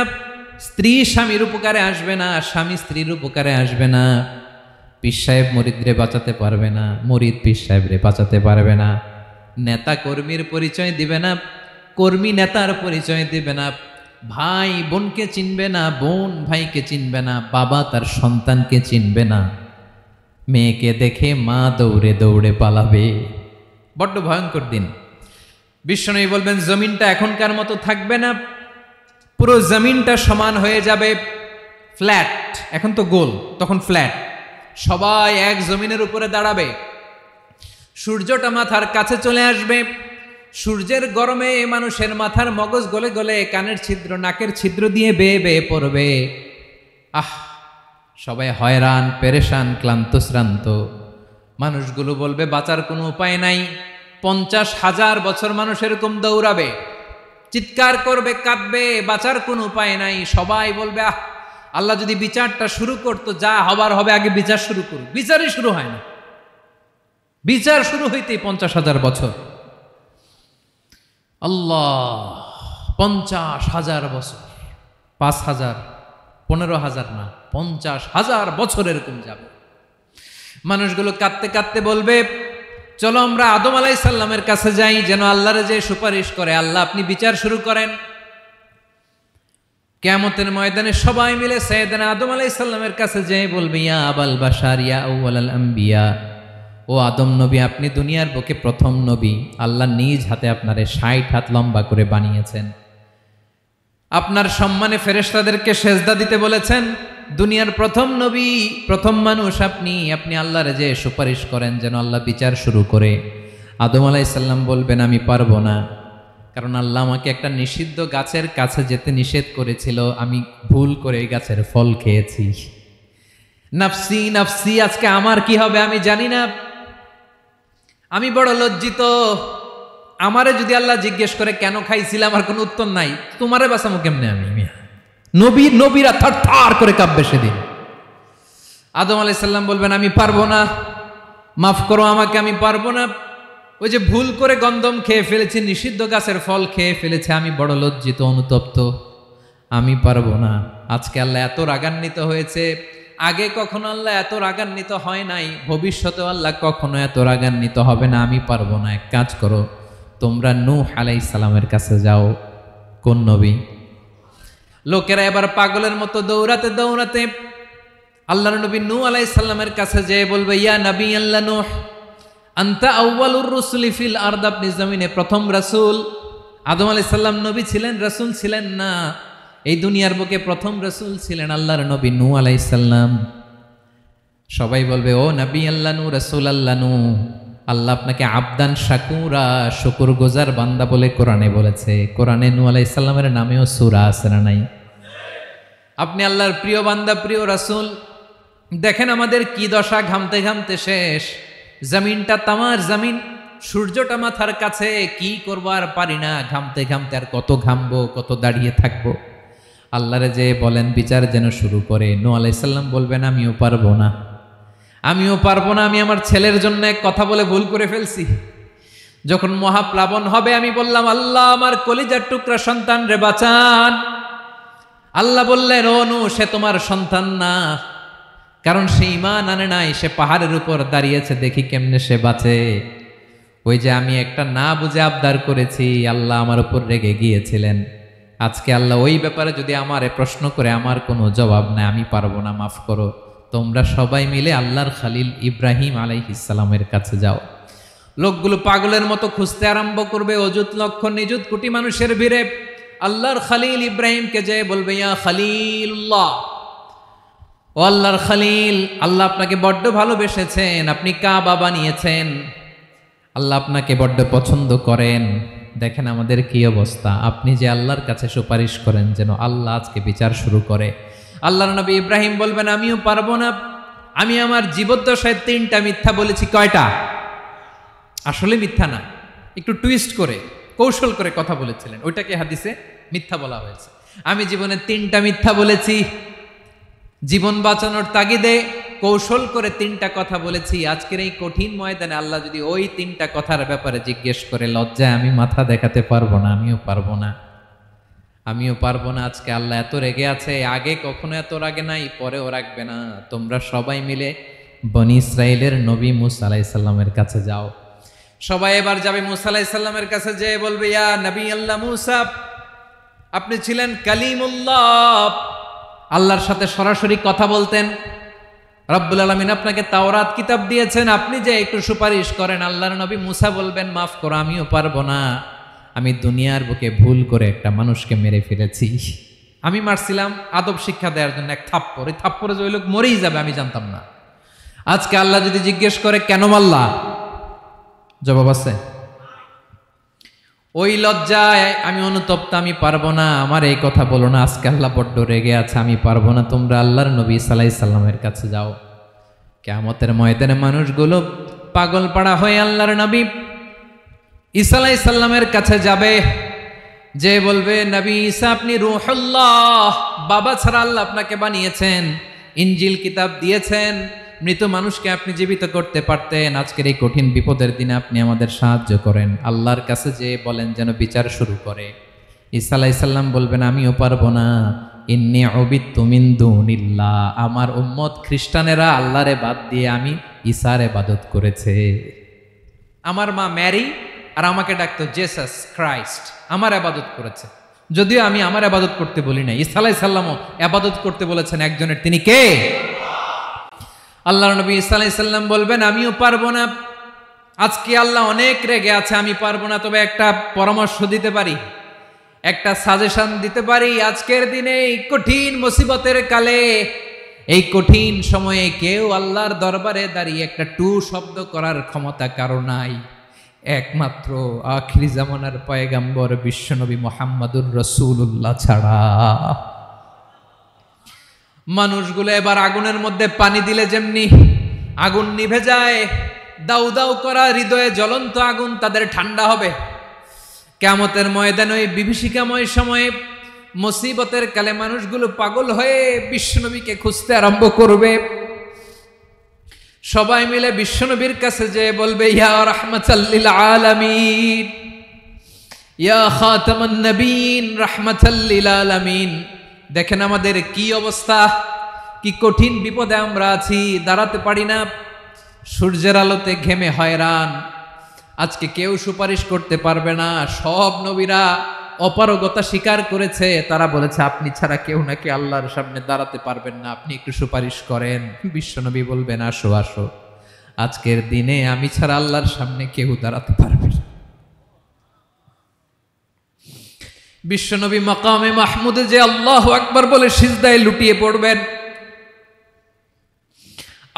স্ত্রী স্বামীর উপকারে আসবে না, স্বামী স্ত্রীর উপকারে আসবে না, পীর সাহেব মুরিদরে বাঁচাতে পারবে না, মুরিদ পীর সাহেবরে বাঁচাতে পারবে না, নেতা কর্মীর পরিচয় দিবে না, কর্মী নেতার পরিচয় দিবে না, ভাই বোনকে চিনবে না, বোন ভাইকে চিনবে না, বাবা তার সন্তানকে চিনবে না, মেয়েকে দেখে মা দৌড়ে দৌড়ে পালাবে। বড্ড ভয়ঙ্কর দিন। বিশ্বনবী বলবেন জমিনটা এখনকার মতো থাকবে না, পুরো জমিনটা সমান হয়ে যাবে, ফ্ল্যাট। এখন তো গোল, তখন ফ্ল্যাট। সবাই এক জমিনের উপরে দাঁড়াবে, সূর্যটা মাথার কাছে চলে আসবে, সূর্যের গরমে মানুষের মাথার মগজ গলে গলে কানের ছিদ্র নাকের ছিদ্র দিয়ে বেয়ে বেয়ে পড়বে। আহ, সবাই হয়রান, পেরেশান, ক্লান্ত শ্রান্ত। মানুষগুলো বলবে বাঁচার কোনো উপায় নাই। 50,000 বছর মানুষ এরকম দৌড়াবে, চিৎকার করবে, কাঁদবে, বাঁচার কোনো উপায় নাই। সবাই বলবে আহ, আল্লাহ যদি বিচারটা শুরু করতো, যা হবার হবে, আগে বিচার শুরু করুক। বিচারই শুরু হয় না, বিচার শুরু হইতেই 50,000 বছর। আল্লাহ, 50,000 বছর, 5,000, 15,000 না, 50,000 বছর এরকম যাবে। মানুষগুলো কাঁদতে কাঁদতে বলবে চলো আমরা আদম আলাইহিস সালামের কাছে যাই, যেন আল্লাহরে যে সুপারিশ করে, আল্লাহ আপনি বিচার শুরু করেন। কিয়ামতের ময়দানে সবাই মিলে সাইয়েদনা আদম আলাইহিস সালামের কাছে যেয়ে বলবে ইয়া আবাল বাশার ইয়া আউয়ালাল আম্বিয়া, ও আদম নবী, আপনি দুনিয়ার বুকে প্রথম নবী, আল্লাহ নিজ হাতে আপনারে 60 হাত লম্বা করে বানিয়েছেন, আপনার সম্মানে ফেরেশতাদেরকে সেজদা দিতে বলেছেন, দুনিয়ার প্রথম নবী, প্রথম মানুষ আপনি, আপনি আল্লাহরে যে সুপারিশ করেন যেন আল্লাহ বিচার শুরু করে। আদম আলাইহিস সালাম বলবেন আমি পারবো না, কারণ আল্লাহ আমাকে একটা নিষিদ্ধ গাছের কাছে যেতে নিষেধ করেছিল, আমি ভুল করে এই গাছের ফল খেয়েছি। নাফসি নাফসি, আজকে আমার কি হবে আমি জানি না, আমি বড় লজ্জিত। আমারে যদি আল্লাহ জিজ্ঞেস করে কেন খাইছিলাম, আমার কোনো উত্তর নাই, তোমারে বাঁচামো কেমনে আমি? নবীরা থার থার করে কাঁপবে সেদিন। আদম আলাইহিস সালাম বলবেন আমি পারবো না, মাফ করো আমাকে, আমি পারবো না, ওই যে ভুল করে গন্ধম খেয়ে ফেলেছি, নিষিদ্ধ গাছের ফল খেয়ে ফেলেছে, আমি বড় লজ্জিত, অনুতপ্ত, আমি পারবো না। আজকে আল্লাহ এত রাগান্বিত হয়েছে, আগে কখনো আল্লাহ এত রাগান্বিত হয় নাই, ভবিষ্যতেও আল্লাহ কখনো এত রাগান্বিত হবে না, আমি পারবো না। এক কাজ করো, তোমরা নূহ আলাইহিস সালামের কাছে যাও। কোন নবী? লোকেরা এবার পাগলের মতো দৌড়াতে দৌড়াতে আল্লাহর নবী নূহ আলাইহিস সালামের কাছে যেয়ে বলবে ইয়া নবী আল্লাহ নূহ, আনতা আউয়ালুর রুসুলি ফিল আরদ, আপনি জমিনে প্রথম রাসূল, আদম আলাইহিস সালাম নবী ছিলেন, রাসূল ছিলেন না। এই দুনিয়ার বুকে প্রথম রাসূল ছিলেন আল্লাহর নবী নূহ আলাইহিস সালাম। সবাই বলবে, ও নবী আল্লাহ নূহ, রাসূল আল্লাহ নূহ, আল্লাহ আপনাকে আবদান শাকুরা, শুকরগুজার বান্দা বলে কোরআনে বলেছে। কোরআনে নূহ আলাইহিস সালামের নামেও সূরা আছে না নাই? আপনি আল্লাহর প্রিয় বান্দা, প্রিয় রাসূল। দেখেন আমাদের কি দশা, ঘামতে ঘামতে শেষ। জমিনটা তামার জমিন, সূর্যটা মাথার কাছে, কি করবো আর পারি না। ঘামতে ঘামতে আর কত ঘামবো, কত দাঁড়িয়ে থাকবো। আল্লাহরে যে বলেন বিচার যেন শুরু করে। নূহ আলাইহিস সালাম বলবেন, আমিও পারবো না, আমিও পারবো না। আমি আমার ছেলের জন্য এক কথা বলে ভুল করে ফেলছি। যখন মহাপ্লাবন হবে আমি বললাম, আল্লাহ আমার কলিজার টুকরা সন্তান রে বাঁচান। আল্লাহ বললেন, ও নূহ, সে তোমার সন্তান না, কারণ সে ঈমান আনে নাই, সে পাহাড়ের উপর দাঁড়িয়েছে, দেখি কেমনে সে বাঁচে। ওই যে আমি একটা না বুঝে আবদার করেছি, আল্লাহ আমার উপর রেগে গিয়েছিলেন। আজকে আল্লাহ ওই ব্যাপারে যদি আমারে প্রশ্ন করে, আমার কোনো জবাব নাই, আমি পারবো না, মাফ করো। তোমরা সবাই মিলে আল্লাহর খালিল ইব্রাহিম আলাইহিস সালামের কাছে যাও। লোকগুলো পাগলের মতো খুঁজতে আরম্ভ করবে, অযুত লক্ষ নিযুত কোটি মানুষের ভিড়ে আল্লাহর খালিল ইব্রাহিমকে যে বলবে, ইয়া খালিলুল্লাহ, ও আল্লাহর খালিল, আল্লাহ আপনাকে বড্ড ভালোবেসেছেন, আপনি কাবা বানিয়েছেন, আল্লাহ আপনাকে বড্ড পছন্দ করেন। দেখেন আমাদের কি অবস্থা। আপনি যে আল্লাহর কাছে সুপারিশ করেন যেন আল্লাহ আজকে বিচার শুরু করে। আল্লাহর নবী ইব্রাহিম বলবেন, আমিও পারবো না। আমি আমার জীবদ্দশায় 3টা মিথ্যা বলেছি। কয়টা? আসলে মিথ্যা না, একটু টুইস্ট করে, কৌশল করে কথা বলেছিলেন, ওইটাকে হাদিসে মিথ্যা বলা হয়েছে। আমি জীবনে 3টা মিথ্যা বলেছি। জীবন বাঁচানোর তাগিদে কৌশল করে 3টা কথা বলেছি। আজকের এই কঠিন ময়দানে আল্লাহ যদি ওই 3টা কথার ব্যাপারে জিজ্ঞেস করে, লজ্জায় আমি মাথা দেখাতে পারবো না, আমিও পারবো না, আমিও পারবো না। আজকে আল্লাহ এত রেগে আছে, আগে কখনো এত রাগে নাই, পরেও রাখবে না। তোমরা সবাই মিলে বনি ইসরাইলের নবী মূসা আলাইহিস সালামের কাছে যাও। সবাই এবার যাবে মূসা আলাইহিস সালামের কাছে, যেয়ে বলবে, ইয়া নবী আল্লাহ মূসা, আপনি ছিলেন কালিমুল্লাহ, আল্লাহর সাথে সরাসরি কথা বলতেন। রব্বুল আলামিন আপনাকে তাওরাত কিতাব দিয়েছেন, আপনি যে একটু সুপারিশ করেন। আল্লাহর নবী মূসা বলবেন, মাফ করো, আমিও পারবো না। আমি দুনিয়ার বুকে ভুল করে একটা মানুষকে মেরে ফেলেছি। আমি মারছিলাম আদব শিক্ষা দেওয়ার জন্য এক থাপ্পড়, এই থাপ্পড়ে যে ওই লোক মরেই যাবে আমি জানতাম না। আজকে আল্লাহ যদি জিজ্ঞেস করে কেন মারলা, জবাব আছে? ওই লজ্জায় আমি অনুতপ্ত, আমি পারবো না, আমার এই কথা বলো না। আজকে আল্লাহ বড্ড রেগে আছে, আমি পারবো না। তোমরা আল্লাহর নবী ঈসা আলাইহিস সালামের কাছে যাও। কিয়ামতের ময়দানে মানুষগুলো পাগল পাড়া হয়ে আল্লাহর নবী ঈসা আলাইহিস সালামের কাছে যাবে, যে বলবে, নবী ঈসা আপনি রূহুল্লাহ, বাবা ছাড়া আল্লাহ আপনাকে বানিয়েছেন, ইনজিল কিতাব দিয়েছেন, মৃত মানুষকে আপনি জীবিত করতে পারতেন। আজকের এই কঠিন বিপদের দিনে আপনি আমাদের সাহায্য করেন। আল্লাহর কাছে যে বলেন যেন বিচার শুরু করে। ঈসা আলাইহিস সালাম বলবেন, আমিও পারবো না। ইন্নী উবিদতু মিন দুনিল্লাহ, আমার উম্মত খ্রিস্টানেরা আল্লাহরে বাদ দিয়ে আমি ঈসার ইবাদত করেছে। আমার মা ম্যারি আর আমাকে ডাকতো জেসাস ক্রাইস্ট, আমার ইবাদত করেছে। যদিও আমি আমার ইবাদত করতে বলি না, ঈসা আলাইহিস সালামও ইবাদত করতে বলেছেন একজনের, তিনি কে? আল্লাহর নবী ঈসা আলাইহিস সালাম বলবেন, আমিও পারবো না। আজকে আল্লাহ অনেক রেগে আছে, আমি পারবো না। তবে একটা পরামর্শ দিতে পারি, একটা সাজেশন দিতে পারি। আজকের দিনে এই কঠিন মুসিবতের কালে, এই কঠিন সময়ে কেউ আল্লাহর দরবারে দাঁড়িয়ে একটা টু শব্দ করার ক্ষমতা কারো নাই, একমাত্র আখিরি জামানার পয়গাম্বর বিশ্বনবী মুহাম্মদুর রাসূলুল্লাহ ছাড়া। মানুষগুলো এবার আগুনের মধ্যে পানি দিলে যেমনি আগুন নিভে যায়, দাউ দাউ করা হৃদয়ে জ্বলন্ত আগুন তাদের ঠান্ডা হবে। কিয়ামতের ময়দানে ওই বিভীষিকাময় সময়ে, মুসিবতের কালে মানুষগুলো পাগল হয়ে বিশ্বনবীকে খুঁজতে আরম্ভ করবে। সবাই মিলে বিশ্বনবীর কাছে যেয়ে বলবে, ইয়া রাহমাতাল লিল আলামিন, ইয়া খাতামান নবীন, রাহমাতাল লিল আলামিন। দেখেন আমাদের কি অবস্থা, কি কঠিন বিপদে আমরা আছি, দাঁড়াতে পারি না, সূর্যের আলোতে ঘেমে হয়রান। আজকে কেউ সুপারিশ করতে পারবে না। সব নবীরা অপারগতা স্বীকার করেছে, তারা বলেছে আপনি ছাড়া কেউ নাকি আল্লাহর সামনে দাঁড়াতে পারবেন না, আপনি একটু সুপারিশ করেন। বিশ্বনবী বলবেন, আসো আসো, আজকের দিনে আমি ছাড়া আল্লাহর সামনে কেউ দাঁড়াতে পারবে না। বিশ্বনবী মাকামে মাহমুদে যে আল্লাহু আকবার বলে সিজদায় লুটিয়ে পড়বেন,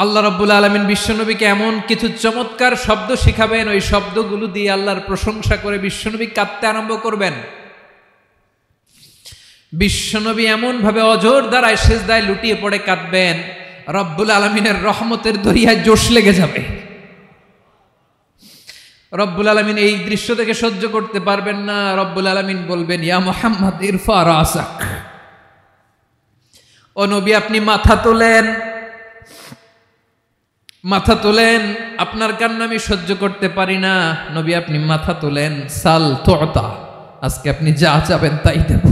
আল্লাহ রাব্বুল আলামিন বিশ্বনবীকে এমন কিছু চমৎকার শব্দ শিখাবেন, ওই শব্দগুলো দিয়ে আল্লাহর প্রশংসা করে বিশ্বনবী কাঁদতে আরম্ভ করবেন। বিশ্বনবী এমন ভাবে অজর দ্বারায় সিজদায় লুটিয়ে পড়ে কাঁদবেন, রব্বুল আলামিনের রহমতের দরিয়ায় জোশ লেগে যাবে। রব্বুল আলামিন এই দৃশ্য থেকে সহ্য করতে পারবেন না। রব্বুল আলামিন বলবেন, ইয়া মুহাম্মদ ইরফা রাসাক, ও নবী আপনি মাথা তোলেন, মাথা তোলেন, আপনার কান্না আমি সহ্য করতে পারি না। নবী আপনি মাথা তোলেন, সাল তুতা, আজকে আপনি যা চাবেন তাই দেব।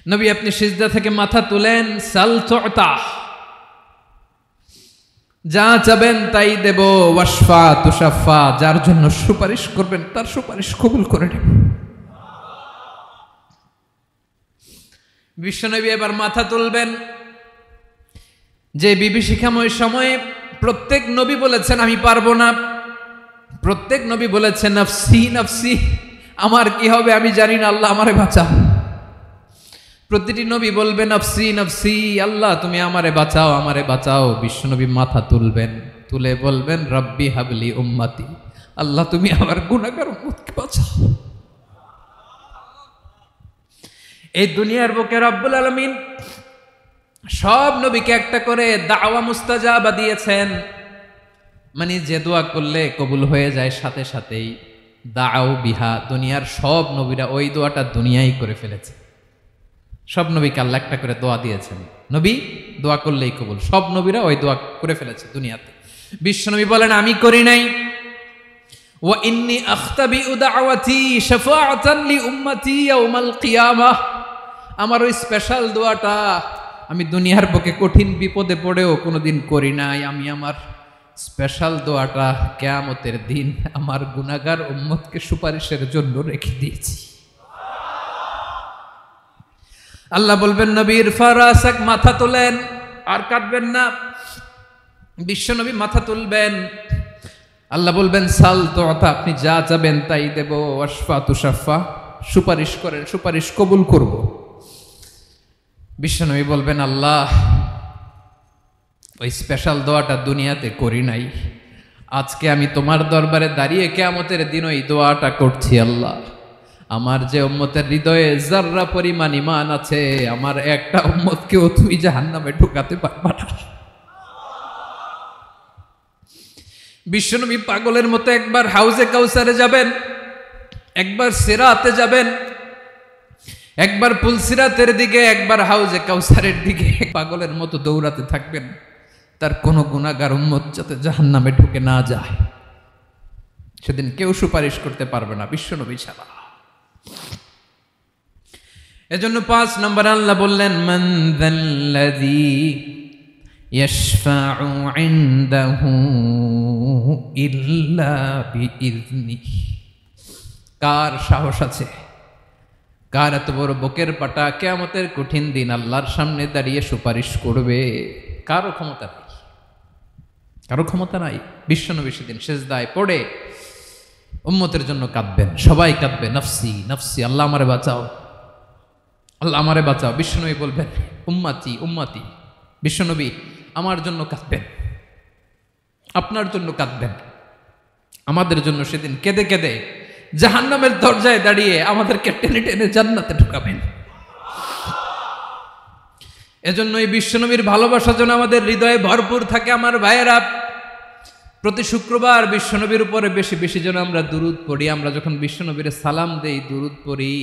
নবী আপনি সিজদা থেকে মাথা তুলেন, সাল তুতা, যা চাবেন তাই দেব। ওয়াশফা তুশাফা, যার জন্য সুপারিশ করবেন তার সুপারিশ কবুল করে নেব। বিশ্বনবী এবার মাথা তুলবেন। যে বিভীষিকাময় সময়ে প্রত্যেক নবী বলেছেন আমি পারবো না, প্রত্যেক নবী বলেছেন নফসি নফসি, আমার কি হবে আমি জানি না, আল্লাহ আমারে বাঁচাও। প্রতিটি নবী বলবে নফসি নফসি, আল্লাহ তুমি আমারে বাঁচাও, আমারে বাঁচাও। বিশ্বনবী মাথা তুলবেন, তুলে বলবেন রব্বি হাবলি উম্মতি, আল্লাহ তুমি আমার গুনাহগার উম্মতকে বাঁচাও। এই দুনিয়ার বুকে রব্বুল আলামিন সব নবীকে একটা করে দাওয়া মুস্তাজাবা দিয়েছেন, মানে যে দোয়া করলে কবুল হয়ে যায় সাথে সাথেই। দাও বিহা, দুনিয়ার সব নবীরা ওই দোয়াটা দুনিয়ায় করে ফেলেছে। সব নবীকে আল্লাহ একটা করে দোয়া দিয়েছেন, নবী দোয়া করলেই কবুল। সব নবীরা ওই দোয়া করে ফেলেছে দুনিয়াতে। বিশ্বনবী বলেন আমি করি নাই। ওয়া ইন্নী আখতাবিউ দাওয়াতি শাফাআতান লি উম্মতি ইয়াউমাল কিয়ামাহ, আমার ওই স্পেশাল দোয়াটা আমি দুনিয়ার বুকে কঠিন বিপদে পড়েও কোনোদিন করি নাই। আমি আমার স্পেশাল দোয়াটা কিয়ামতের দিন আমার গুনাহগার উম্মতকে সুপারিশের জন্য রেখে দিয়েছি। আল্লাহ বলবেন নবীর ফারাসাক, মাথা তোলেন, আর কাটবেন না। বিশ্বনবী মাথা তুলবেন, আল্লাহ বলবেন সাল তুতা, আপনি যা চাবেন তাই দেব। ওয়াশফা তুশাফা, সুপারিশ করেন, সুপারিশ কবুল করব। বিশ্বনবী বলবেন আল্লাহ ওই স্পেশাল দোয়াটা দুনিয়াতে করি নাই, আজকে আমি তোমার দরবারে দাঁড়িয়ে কিয়ামতের দিন ওই দোয়াটা করছি। আল্লাহ আমার যে উম্মতের হৃদয়ে যাররা পরিমাণ ঈমান আছে, আমার একটা উম্মতকেও তুমি জাহান্নামে ঢুকাতে পারবা না। বিশ্বনবী পাগলের মতো একবার হাউজে কাউসারে যাবেন, একবার সিরাতে যাবেন, একবার পুলসিরাতের দিকে, একবার হাউজে কাউসারের দিকে, পাগলের মতো দৌড়াতে থাকবেন, তার কোনো গুনাহগার উম্মত যাতে জাহান্নামে ঢুকে না যায়। সেদিন কেউ সুপারিশ করতে পারবে না বিশ্বনবী ছাড়া। এজন্য 5 নম্বর আল্লাহ বললেন মান যাল্লাযী ইয়াশফাউ ইনদাহু ইল্লা বিইযনিহি, কার সাহস আছে, কার এত বড় বুকের পাটা কিয়ামতের কঠিন দিন আল্লাহর সামনে দাঁড়িয়ে সুপারিশ করবে? কারো ক্ষমতা নাই, কারো ক্ষমতা নাই। বিশ্বনবী সেদিন সিজদায় পড়ে উম্মতের জন্য কাঁদবেন, সবাই কাঁদবে নফসি নফসি, আল্লাহ আমারে বাঁচাও, আল্লাহ আমারে বাঁচাও। বিশ্বনবী বলবেন উম্মতি উম্মতি, বিশ্বনবী আমার জন্য কাঁদবেন, আপনার জন্য কাঁদবেন, আমাদের জন্য সেদিন কেঁদে কেঁদে জাহান্নামের দরজায় দাঁড়িয়ে আমাদেরকে টেনে টেনে জান্নাতে ঢুকাবেন। এজন্য এই বিশ্বনবীর ভালোবাসা যেন আমাদের হৃদয়ে ভরপুর থাকে। আমার ভাইয়েরা, প্রতি শুক্রবার বিশ্বনবীর উপরে বেশি বেশি যেন আমরা দুরূদ পড়ি। আমরা যখন বিশ্বনবীর সালাম দেই, দুরূদ পড়ি,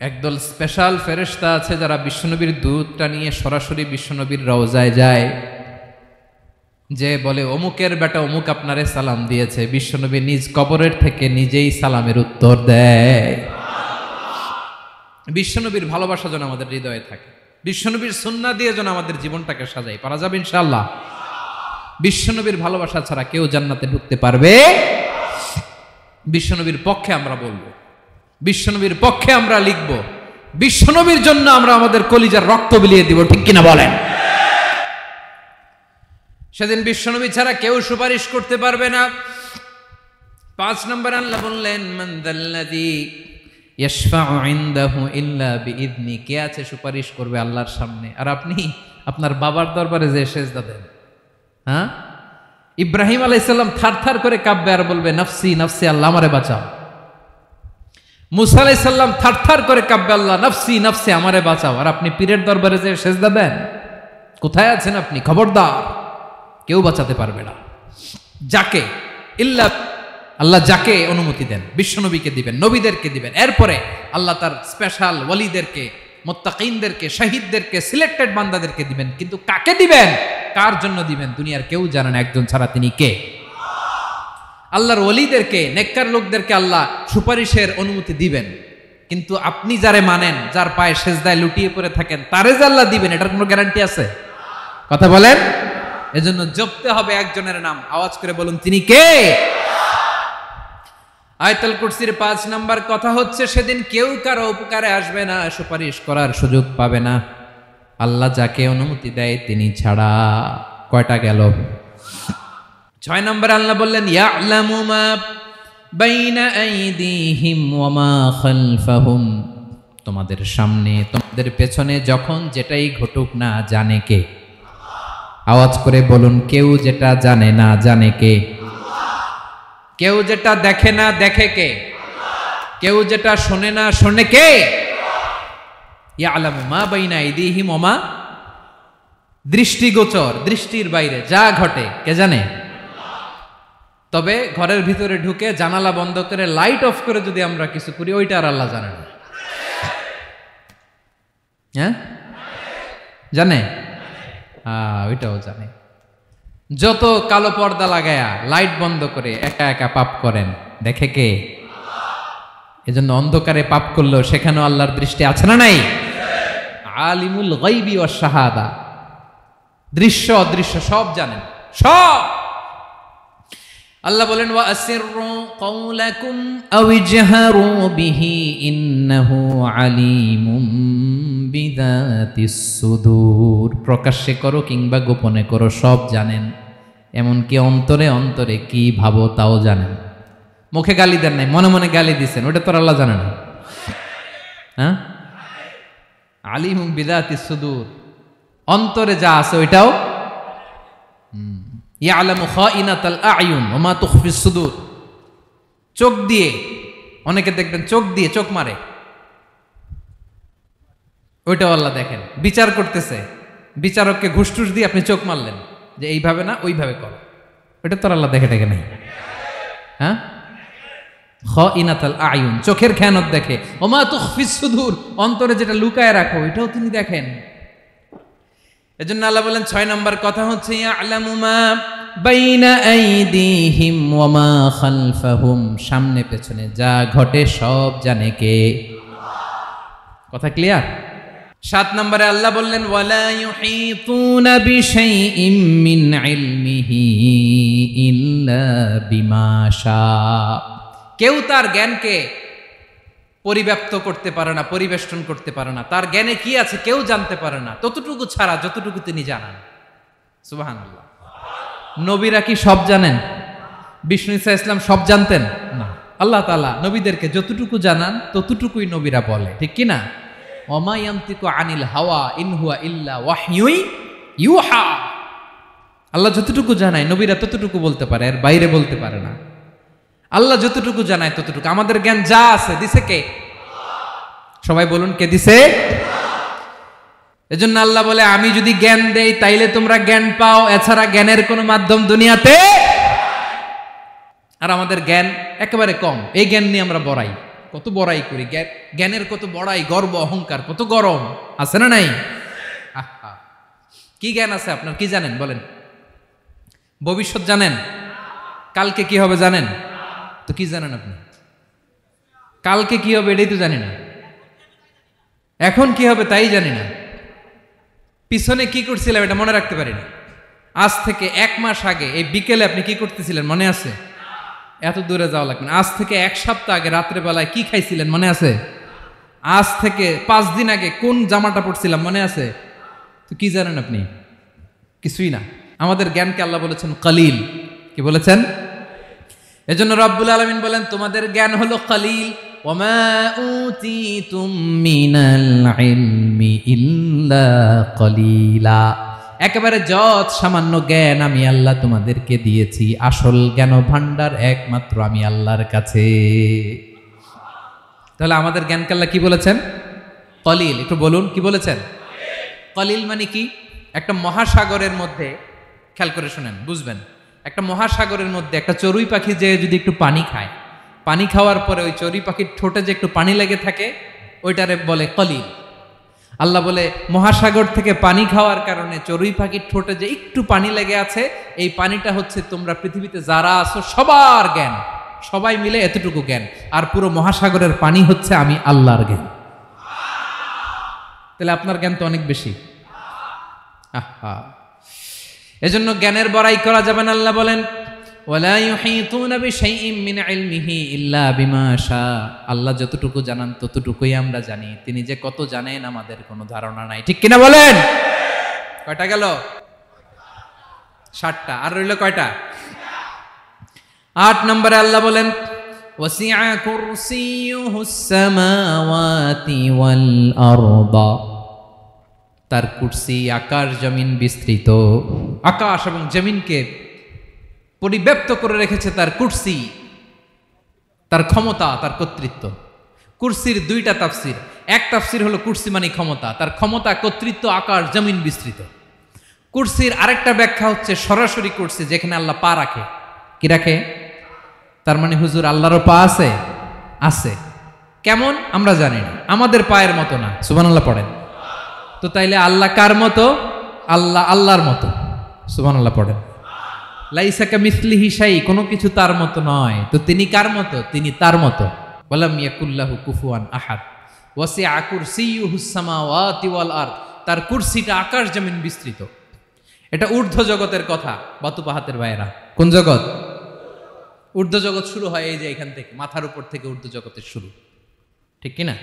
একদল স্পেশাল ফেরেশতা আছে যারা বিশ্বনবীর দুরূদটা নিয়ে সরাসরি বিশ্বনবীর রওজায় যায়, যে বলে অমুকের বেটা অমুক আপনারে সালাম দিয়েছে। বিশ্বনবী নিজ কবরের থেকে নিজেই সালামের উত্তর দেয়। বিশ্বনবীর ভালোবাসা যেন আমাদের হৃদয়ে থাকে, বিশ্বনবীর সুন্নাহ দিয়ে যেন আমাদের জীবনটাকে সাজাই। পারা যাবে ইনশাআল্লাহ। বিশ্বনবীর ভালোবাসা ছাড়া কেউ জান্নাতে ঢুকতে পারবে? বিশ্বনবীর পক্ষে আমরা বলবো, বিশ্বনবীর পক্ষে আমরা লিখব, বিশ্বনবীর জন্য আমরা আমাদের কলিজার রক্ত বিলিয়ে দিব, ঠিক কিনা বলেন? সেদিন বিশ্বনবী ছাড়া কেউ সুপারিশ করতে পারবে না। 5 নম্বর আল্লাহ বললেন মান যাল্লাযী ইয়াশফাউ ইনদাহু ইল্লা বিইذনি, কে আছে সুপারিশ করবে আল্লাহর সামনে আর আপনি আপনার বাবার দরবারে যে সেজদা দেন। হ্যাঁ, ইব্রাহিম আলাইহিস সালাম থারথার করে কাঁপবে আর বলবে নাফসি নাফসি, আল্লাহ আমারে বাঁচাও। মুসা আলাইহিস সালাম থারথার করে কাঁপবে, আল্লাহ নাফসি নাফসি, আমারে বাঁচাও। আর আপনি পীরের দরবারে যে সেজদা দেন। কোথায় আছেন আপনি? খবরদার, কেউ বাঁচাতে পারবে না। যাকে ইল্লা আল্লাহ যাকে অনুমতি দেন, বিশ্বনবীকে দিবেন, নবীদেরকে দিবেন। এরপরে আল্লাহ তার স্পেশাল ওয়ালিদেরকে, মুত্তাকিনদেরকে, শহীদদেরকে, সিলেক্টেড বান্দাদেরকে দিবেন। কিন্তু কাকে দিবেন, কার জন্য দিবেন, দুনিয়ার কেউ জানে না একজন ছাড়া, তিনি কে? আল্লাহর ওয়ালিদেরকে, নেককার লোকদেরকে আল্লাহ সুপারিশের অনুমতি দিবেন। কিন্তু আপনি যারে মানেন, যার পায়ে সেজদায় লুটিয়ে পড়ে থাকেন, তারে যে আল্লাহ দিবেন, এটার কোনো গ্যারান্টি আছে? কথা বলেন। এজন্য জপতে হবে একজনের নাম, আওয়াজ করে বলুন তিনি কে? আয়াতুল কুরসির 5 নাম্বার কথা হচ্ছে সেদিন কেউ কারো উপকারে আসবে না, সুপারিশ করার সুযোগ পাবে না, আল্লাহ যাকে অনুমতি দেয় তিনি ছাড়া। কয়টা গেল? 6 নম্বরে আল্লাহ বললেন ইয়ালামু মা বাইনা আইদিহিম ওয়া মা খালফাহুম, তোমাদের সামনে তোমাদের পেছনে যখন যেটাই ঘটুক না জানে কে? আওয়াজ করে বলুন, কেউ যেটা জানে না জানে কে? কেউ যেটা দেখে না দেখে কে? কেউ যেটা শোনে না শোনে কে? ইয়ালামু মা বাইনা আইদিহিম ওয়া মা, দৃষ্টিগোচর, দৃষ্টির বাইরে যা ঘটে কে জানে? তবে ঘরের ভিতরে ঢুকে জানালা বন্ধ করে লাইট অফ করে যদি আমরা কিছু করি, ওইটা আর আল্লাহ জানে না। হ্যাঁ, জানে? ওইটাও জানে। যত কালো পর্দা লাগায়া লাইট বন্ধ করে একা একা পাপ করেন, দেখে কে? এজন্য অন্ধকারে পাপ করলেও সেখানেও আল্লাহর দৃষ্টি আছে না নাই? আলিমুল গায়বি ওয়াশ শাহাদা, দৃশ্য অদৃশ্য সব জানেন, সব। আল্লাহ বলেন ওয়া আসিররু কাওলাকুম আও ইজহারু বিহি ইন্নাহু আলিমুম বিযাতিস সুদূর, প্রকাশ্যে করো কিংবা গোপনে করো সব জানেন, এমনকি অন্তরে অন্তরে কি ভাবো তাও জানেন। মুখে গালি দেন নাই, মনে মনে গালি দিছেন, ওটা তো আল্লাহ জানে না? হ্যাঁ, আলিমুম বিযাতিস সুদূর, অন্তরে যা আছে ওইটাও। ইয়ালামু খাইনাতাল আয়ুন ওয়া মা তুখফিস সুদূর, চোখ দিয়ে, অনেকে দেখবেন চোখ দিয়ে চোখ মারে, ওইটাও আল্লাহ দেখেন। বিচার করতেছে, বিচারককে ঘুষ টুস দিয়ে আপনি চোখ মারলেন যে এইভাবে না ওইভাবে করো, ওইটা তো আল্লাহ দেখে দেখে নাই? হ্যাঁ, খাইনাতাল আয়ুন, চোখের খেয়ানত দেখে। ওয়া মা তুখফিস সুদূর, অন্তরে যেটা লুকায় রাখো ওইটাও তিনি দেখেন। এজন্য আল্লাহ বলেন 6 নম্বর কথা হচ্ছে ইয়ালামু মা বাইনা আইদিহিম ওয়া মা খালফাহুম, সামনে পেছনে যা ঘটে সব জানে কে? কথা ক্লিয়ার? 7 নম্বরে আল্লাহ বললেন ওয়ালা ইউহিতুনা বিশাইইম মিন ইলমিহি ইল্লা বিমা শা, কেউ তার জ্ঞানকে পরিব্যাপ্ত করতে পারে না, পরিবেষ্টন করতে পারে না। তার জ্ঞানে কি আছে কেউ জানতে পারে না, ততটুকু ছাড়া যতটুকু তিনি জানান। সুবহানাল্লাহ। নবীরা কি সব জানেন? বিষ্ণু ঈসা ইসলাম সব জানতেন না। আল্লাহ তাআলা নবীদেরকে যতটুকু জানান ততটুকুই নবীরা বলে, ঠিক কি না? ওয়া মা ইয়ানতিকু আনিল হাওয়া ইন হুয়া ইল্লা ওয়াহয়ুন ইউহা, আল্লাহ যতটুকু জানায় নবীরা ততটুকু বলতে পারে, এর বাইরে বলতে পারে না। আল্লাহ যতটুকু জানায় ততটুকু। আমাদের জ্ঞান যা আছে দিছে কে? সবাই বলুন, কে দিছে? এজন্য আল্লাহ বলে আমি যদি জ্ঞান দেই তাইলে তোমরা জ্ঞান পাও, এছাড়া জ্ঞানের কোনো মাধ্যম দুনিয়াতে। আর আমাদের জ্ঞান একেবারে কম, এই জ্ঞান নিয়ে আমরা বড়াই, কত বড়াই করি, জ্ঞানের কত বড়াই, গর্ব অহংকার, কত গরম আছে না নাই? কি জ্ঞান আছে আপনার? কি জানেন বলেন? ভবিষ্যৎ জানেন? কালকে কি হবে জানেন? তো কি জানেন আপনি? কালকে কি হবে এটাই তো জানি না, এখন কি হবে তাই জানি না, পিছনে কি করছিলাম এটা মনে রাখতে পারি না। আজ থেকে 1 মাস আগে এই বিকেলে আপনি কি করতেছিলেন মনে আছে? এত দূরে যাওয়া লাগবে না। আজ থেকে 1 সপ্তাহ আগে রাত্রে বেলায় কি খাইছিলেন মনে আছে? আজ থেকে 5 দিন আগে কোন জামাটা পরছিলাম মনে আছে? তো কি জানেন আপনি? কিছুই না। আমাদের জ্ঞানকে আল্লাহ বলেছেন কালিল। কি বলেছেন? এজন্য রব্বুল আলামিন বলেন তোমাদের জ্ঞান হলো কলিল, ওয়ামা উতিতুম মিনাল ইলমি ইল্লা কলিলা। একেবারে যত সামান্য জ্ঞান আমি আল্লাহ তোমাদেরকে দিয়েছি, আসল জ্ঞান ভান্ডার একমাত্র আমি আল্লাহর কাছে। তাহলে আমাদের জ্ঞানকে আল্লাহ কি বলেছেন? কলিল। একটু বলুন কি বলেছেন? কলিল মানে কি? একটা মহাসাগরের মধ্যে, খেয়াল করে শুনেন বুঝবেন, একটা মহাসাগরের মধ্যে একটা চড়ুই পাখি যে যদি একটু পানি খায়, পানি খাওয়ার পরে ওই চড়ুই পাখির ঠোঁটে যে একটু পানি লেগে থাকে ওইটারে বলে কলিল। আল্লাহ বলে মহাসাগর থেকে পানি খাওয়ার কারণে চড়ুই পাখির ঠোঁটে যে একটু পানি লেগে আছে, এই পানিটা হচ্ছে তোমরা পৃথিবীতে যারা আছো সবার জ্ঞান, সবাই মিলে এতটুকু জ্ঞান, আর পুরো মহাসাগরের পানি হচ্ছে আমি আল্লাহর জ্ঞান। তাহলে আপনার জ্ঞান তো অনেক বেশি। এজন্য জ্ঞানের বড়াই করা যাবে না। আল্লাহ বলেন ওয়ালা ইউহিতুনা বিশাইইম মিন ইলমিহি ইল্লা বিমা শা। আল্লাহ যতটুকু জানান ততটুকুই আমরা জানি, তিনি যে কত জানেন আমাদের কোনো ধারণা নাই। ঠিক কিনা বলেন? কয়টা গেল? 7টা। আর রইল কয়টা? 8 নম্বরে আল্লাহ বলেন ওয়াসিআ কুরসিয়ুহুস সামাওয়াতি ওয়াল আরদা। তার কুরসি আকাশ জমিন বিস্তৃত, আকাশ এবং জমিনকে পরিব্যাপ্ত করে রেখেছে তার কুরসি, তার ক্ষমতা, তার কর্তৃত্ব। কুরসির 2টা তাফসির। এক তাফসির হলো কুরসি মানে ক্ষমতা, তার ক্ষমতা কর্তৃত্ব আকাশ জমিন বিস্তৃত। কুরসির আরেকটা ব্যাখ্যা হচ্ছে সরাসরি কুরসি, যেখানে আল্লাহ পা রাখে। কি রাখে? তার মানে হুজুর আল্লাহরও পা আছে? আছে। কেমন আমরা জানি না, আমাদের পায়ের মতো না। সুবহানাল্লাহ পড়েন। তো তাইলে আল্লাহ কার মতো? আল্লাহ আল্লাহর মতো। সুবহানাল্লাহ পড়েন। লাইসা কামিসলিহি শাই, কোনো কিছু তার মতো নয়। তো তিনি কার মতো? তিনি তার মতো। ওয়ালাম ইয়াকুল্লাহু কুফুয়ান আহাদ। ওয়াসিআ কুরসিয়ুহুস সামাওয়াতি ওয়াল আরদ। তার কুরসিটা আকাশ জমিন বিস্তৃত। এটা ঊর্ধ্ব জগতের কথা বাতুপাহাতের ভাইয়েরা। কোন জগৎ? ঊর্ধ্ব জগৎ শুরু হয় এই যে এখান থেকে, মাথার উপর থেকে ঊর্ধ্ব জগতের শুরু। ঠিক কিনা?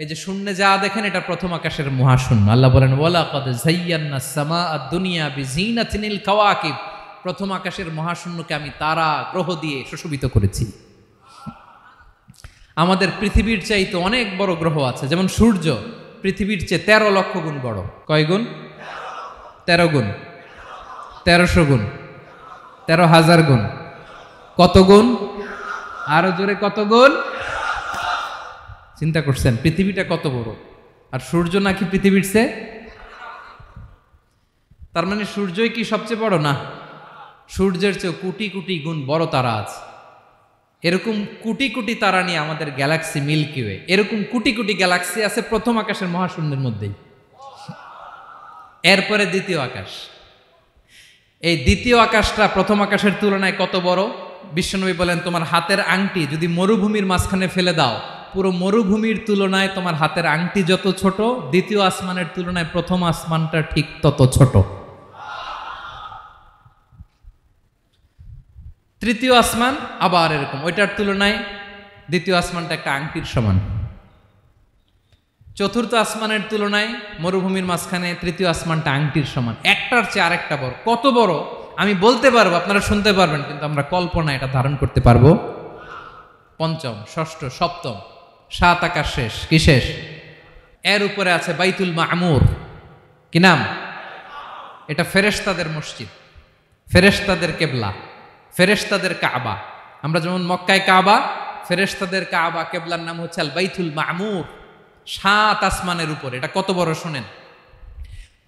এই যে শূন্যে যা দেখেন এটা প্রথম আকাশের মহাশূন্য। আল্লাহ বলেন ওয়ালাকাদ যায়্যানাস সামাআদ দুনিয়া বিজিনাতিল কাওয়াকিব। প্রথম আকাশের মহাশূন্যকে আমি তারা গ্রহ দিয়ে সুশোভিত করেছি। আমাদের পৃথিবীর চাইতে অনেক বড় গ্রহ আছে, যেমন সূর্য পৃথিবীর চেয়ে 13 লক্ষ গুণ বড়। কয় গুণ? 13 গুণ, 1300 গুণ, 13,000 গুণ। কত গুণ? আরো জোরে কত গুণ? চিন্তা করছেন পৃথিবীটা কত বড়, আর সূর্য নাকি পৃথিবীর চেয়ে? তার মানে সূর্যই কি সবচেয়ে বড়? না, সূর্যের চেয়ে কোটি কোটি গুণ বড় তারা আছে। এরকম কোটি কোটি তারা নিয়ে আমাদের গ্যালাক্সি মিল্কি ওয়ে। এরকম কোটি কোটি গ্যালাক্সি আছে প্রথম আকাশের মহাশূন্যের মধ্যেই। এরপরে দ্বিতীয় আকাশ। এই দ্বিতীয় আকাশটা প্রথম আকাশের তুলনায় কত বড়? বিশ্বনবী বলেন তোমার হাতের আংটি যদি মরুভূমির মাঝখানে ফেলে দাও, পুরো মরুভূমির তুলনায় তোমার হাতের আংটি যত ছোট, দ্বিতীয় আসমানের তুলনায় প্রথম আসমানটা ঠিক তত ছোট। তৃতীয় আসমান আবার এরকম, ওইটার তুলনায় দ্বিতীয় আসমানটা একটা আংটির সমান। চতুর্থ আসমানের তুলনায় মরুভূমির মাঝখানে তৃতীয় আসমানটা আংটির সমান। একটার চেয়ে আরেকটা বড়। কত বড় আমি বলতে পারবো, আপনারা শুনতে পারবেন, কিন্তু আমরা কল্পনা এটা ধারণ করতে পারবো? পঞ্চম, ষষ্ঠ, সপ্তম, 7 আকাশ শেষ। কি শেষ? এর উপরে আছে বাইতুল মামুর। কি নাম? এটা ফেরেশতাদের মসজিদ, ফেরেশতাদের কেবলা, ফেরেশতাদের কাবা। আমরা যেমন মক্কায় কাবা, ফেরেশতাদের কাবা কেবলার নাম হচ্ছে আল বাইতুল মামুর। 7 আসমানের উপর। এটা কত বড় শোনেন।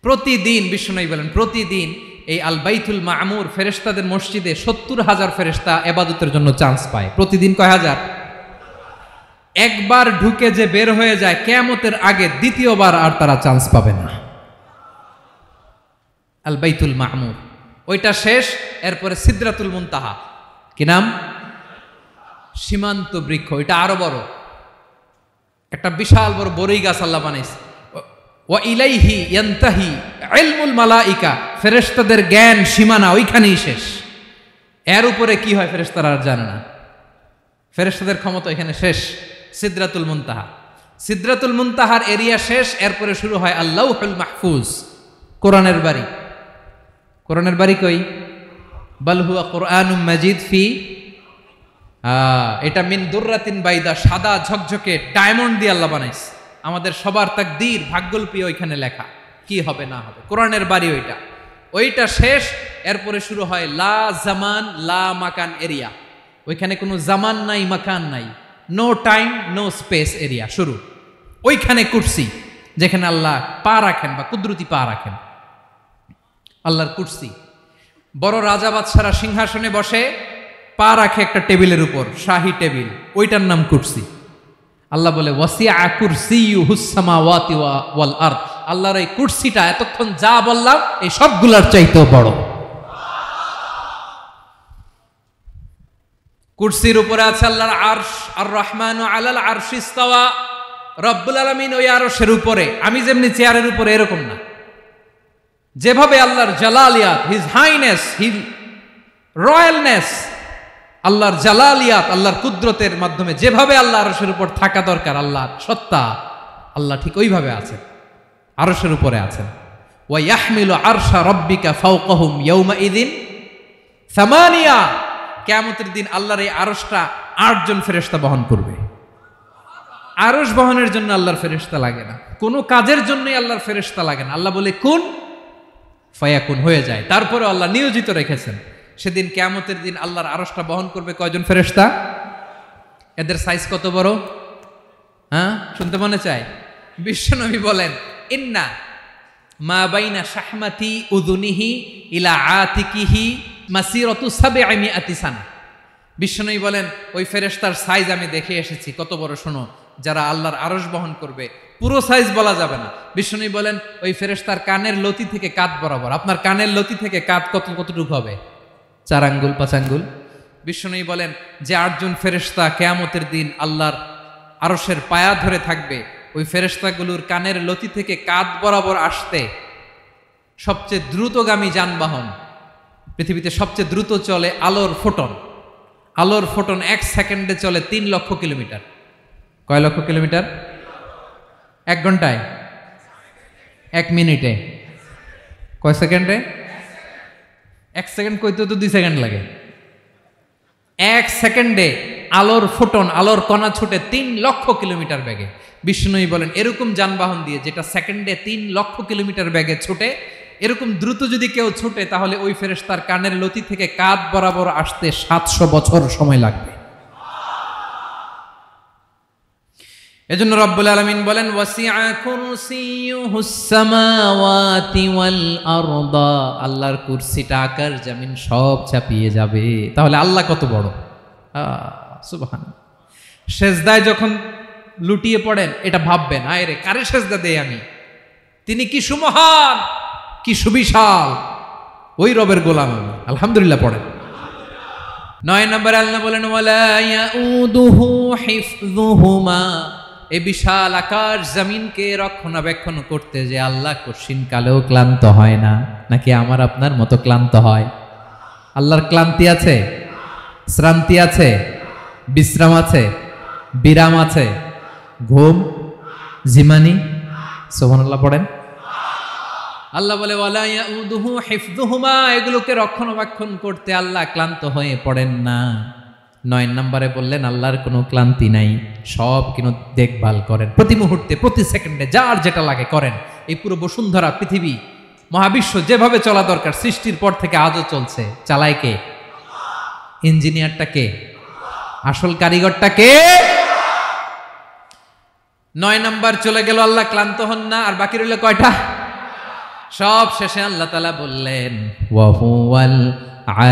প্রতিদিন বিশ্বনবী বলেন প্রতিদিন এই আল বাইতুল মামুর ফেরেশতাদের মসজিদে 70,000 ফেরেশতা ইবাদতের জন্য চান্স পায়। প্রতিদিন কয় হাজার? একবার ঢুকে যে বের হয়ে যায় কিয়ামতের আগে দ্বিতীয়বার আর তারা চান্স পাবে না। আল বাইতুল মামুর ওইটা শেষ। এরপরে সিদরাতুল মুনতাহা। কি নাম? সীমান্ত বৃক্ষ। এটা আরো বড়, একটা বিশাল বড় বড়ই গাছ আল্লাহ বানাইছে। ওয়া ইলাইহি ইয়ানতাহি ইলমুল মালাইকা। ফেরেশতাদের জ্ঞান সীমানা ওইখানেই শেষ। এর উপরে কি হয় ফেরেশতারা আর জানে না। ফেরেশতাদের ক্ষমতা এখানে শেষ। সিদরাতুল মুনতাহা। সিদরাতুল মুনতাহার এরিয়া শেষ। এরপরে শুরু হয় আল্লাহুল মাহফুজ, কোরআনের বাড়ি। কোরআনের বাড়ি কই? বাল হুয়া কুরআনুম মাজিদ ফি এটা মিন দুররাতিন বাইদা, সাদা ঝকঝকে ডায়মন্ড দিয়ে আল্লাহ বানাইছে। আমাদের সবার তাকদীর ভাগ্যলিপি ওইখানে লেখা, কি হবে না হবে। কোরআনের বাড়ি ওইটা শেষ, এরপরে শুরু হয় লা জামান লা মাকান এরিয়া। ওইখানে কোনো জামান নাই, মাকান নাই, no time no space area শুরু। ওইখানে কুরসি, যেখানে আল্লাহ পা রাখেন বা কুদরতি পা রাখেন, আল্লাহর কুরসি। বড় রাজা বাদশারা সিংহাসনে বসে পা রাখে একটা টেবিলের উপর, শাহী টেবিল, ওইটার নাম কুরসি। আল্লাহ বলে ওয়াসিআ কুরসিয়ুহুস সামাওয়াতি ওয়াল আরদ। আল্লাহর এই কুরসিটা এতক্ষণ যা বললাম এই সবগুলোর চাইতেও বড়। কুরসির উপরে আছে আল্লাহর আরশ, আর রহমানু আলাল আরশি ইস্তাওয়া। রব্বুল আলামিন ওই আরশের উপরে, আমি যেমনি চেয়ারের উপরে এরকম না। যেভাবে আল্লাহর জালালিয়াত, হিজ হাইনেস, হিজ রয়্যালনেস, আল্লাহর জালালিয়াত, আল্লাহর কুদরতের মাধ্যমে যেভাবে আল্লাহ আরশের উপর থাকা দরকার, আল্লাহর সত্তা, আল্লাহ ঠিক ওইভাবে আছেন, আরশের উপরে আছেন। ওয়া ইয়াহমিলু আরশা রাব্বিকা ফাওকাহুম ইয়াওমাইযিন সামানিয়া। কিয়ামতের দিন আল্লাহর এই আরশটা 8 জন ফেরেশতা বহন করবে। আরশ বহনের জন্য আল্লাহর ফেরেশতা লাগে না, কোনো কাজের জন্যই আল্লাহর ফেরেশতা লাগে না। আল্লাহ বলে কুন ফায়াকুন, হয়ে যায়। তারপরে আল্লাহ নিয়োজিত রেখেছেন। সেদিন কিয়ামতের দিন আল্লাহর আরশটা বহন করবে কয়জন ফেরেশতা? এদের সাইজ কত বড়? শুনতে মনে চায়? বিশ্বনবী বলেন ইন্না মা বাইনা শাহমাতি উযুনিহি ইলা আতিকিহি মাসিরাতু 700 সানা। বিশ্বনবী বলেন ওই ফেরেশতার সাইজ আমি দেখে এসেছি কত বড়, শোনো। যারা আল্লাহর আরশ বহন করবে, পুরো সাইজ বলা যাবে না। বিশ্বনবী বলেন ওই ফেরেশতার কানের লতি থেকে কাঁধ বরাবর। আপনার কানের লতি থেকে কাঁধ কতটুকু হবে? 4 আঙ্গুল 5 আঙ্গুল। বিশ্বনবী বলেন যে 8 জন ফেরেশতা কিয়ামতের দিন আল্লাহর আরশের পায়া ধরে থাকবে, ওই ফেরেশতাগুলোর কানের লতি থেকে কাঁধ বরাবর আসতে সবচেয়ে দ্রুতগামী যানবাহন, পৃথিবীতে সবচেয়ে দ্রুত চলে আলোর ফোটন। আলোর ফোটন 1 সেকেন্ডে চলে 3 লক্ষ কিলোমিটার। কয় লক্ষ কিলোমিটার? 1 ঘন্টায়? 1 মিনিটে? কয় সেকেন্ডে? 1 সেকেন্ড কইতে তো 2 সেকেন্ড লাগে। 1 সেকেন্ডে আলোর ফোটন, আলোর কণা ছুটে 3 লক্ষ কিলোমিটার বেগে। বিষ্ণুই বলেন এরকম যানবাহন দিয়ে, যেটা সেকেন্ডে 3 লক্ষ কিলোমিটার বেগে ছুটে, এরকম দ্রুত যদি কেউ ছুটে, তাহলে ওই ফেরেশতার কানের লতি থেকে কাঁধ বরাবর আসতে 700 বছর সময় লাগবে। এজন্য রব্বুল আলামিন বলেন ওয়াসিআ কুরসিয়ুহুস সামাওয়াতি ওয়াল আরদা। আল্লাহর কুরসিটা আকাশ জমিন সব চাপিয়ে যাবে। তাহলে আল্লাহ কত বড়! সুবহানাল্লাহ। সেজদায় যখন লুটিয়ে পড়েন, এটা ভাববেন, আয় রে কারে সেজদা দেই আমি, তিনি কি সুমহান, কি সুবিশাল, ওই রবের গোলাম আমি। আলহামদুলিল্লাহ পড়েন। 9 নম্বরে আল্লাহ বলেন ওয়ালা ইয়াউদুহু হিফযুহুমা। এই বিশাল আকাশ জমিনকে রক্ষণাবেক্ষণ করতে যে আল্লাহ কঠিন কালেও ক্লান্ত হয় না। নাকি আমার আপনার মতো ক্লান্ত হয়? আল্লাহর ক্লান্তি আছে? শ্রান্তি আছে? বিশ্রাম আছে? বিরাম আছে? ঘুম, জিমানি? সুবহানাল্লাহ পড়েন। আল্লাহ বলে ওয়ালা ইয়াউদুহু হিফযুহুমা, এগুলোকে রক্ষণাবেক্ষণ করতে আল্লাহ ক্লান্ত হয়ে পড়েন না। 9 নম্বরে বললেন আল্লাহর কোনো ক্লান্তি নাই, সব কিন্তু দেখভাল করেন, প্রতি মুহূর্তে প্রতি সেকেন্ডে যার যেটা লাগে করেন। এই পুরো বসুন্ধরা, পৃথিবী, মহাবিশ্ব যেভাবে চলা দরকার সৃষ্টির পর থেকে আজও চলছে। চালায় কে? ইঞ্জিনিয়ারটা কে? আসল কারিগরটা কে? 9 নম্বর চলে গেল, আল্লাহ ক্লান্ত হন না। আর বাকি রইল কয়টা? সব শেষে আল্লাহ তাআলা বললেন ওয়া হুয়াল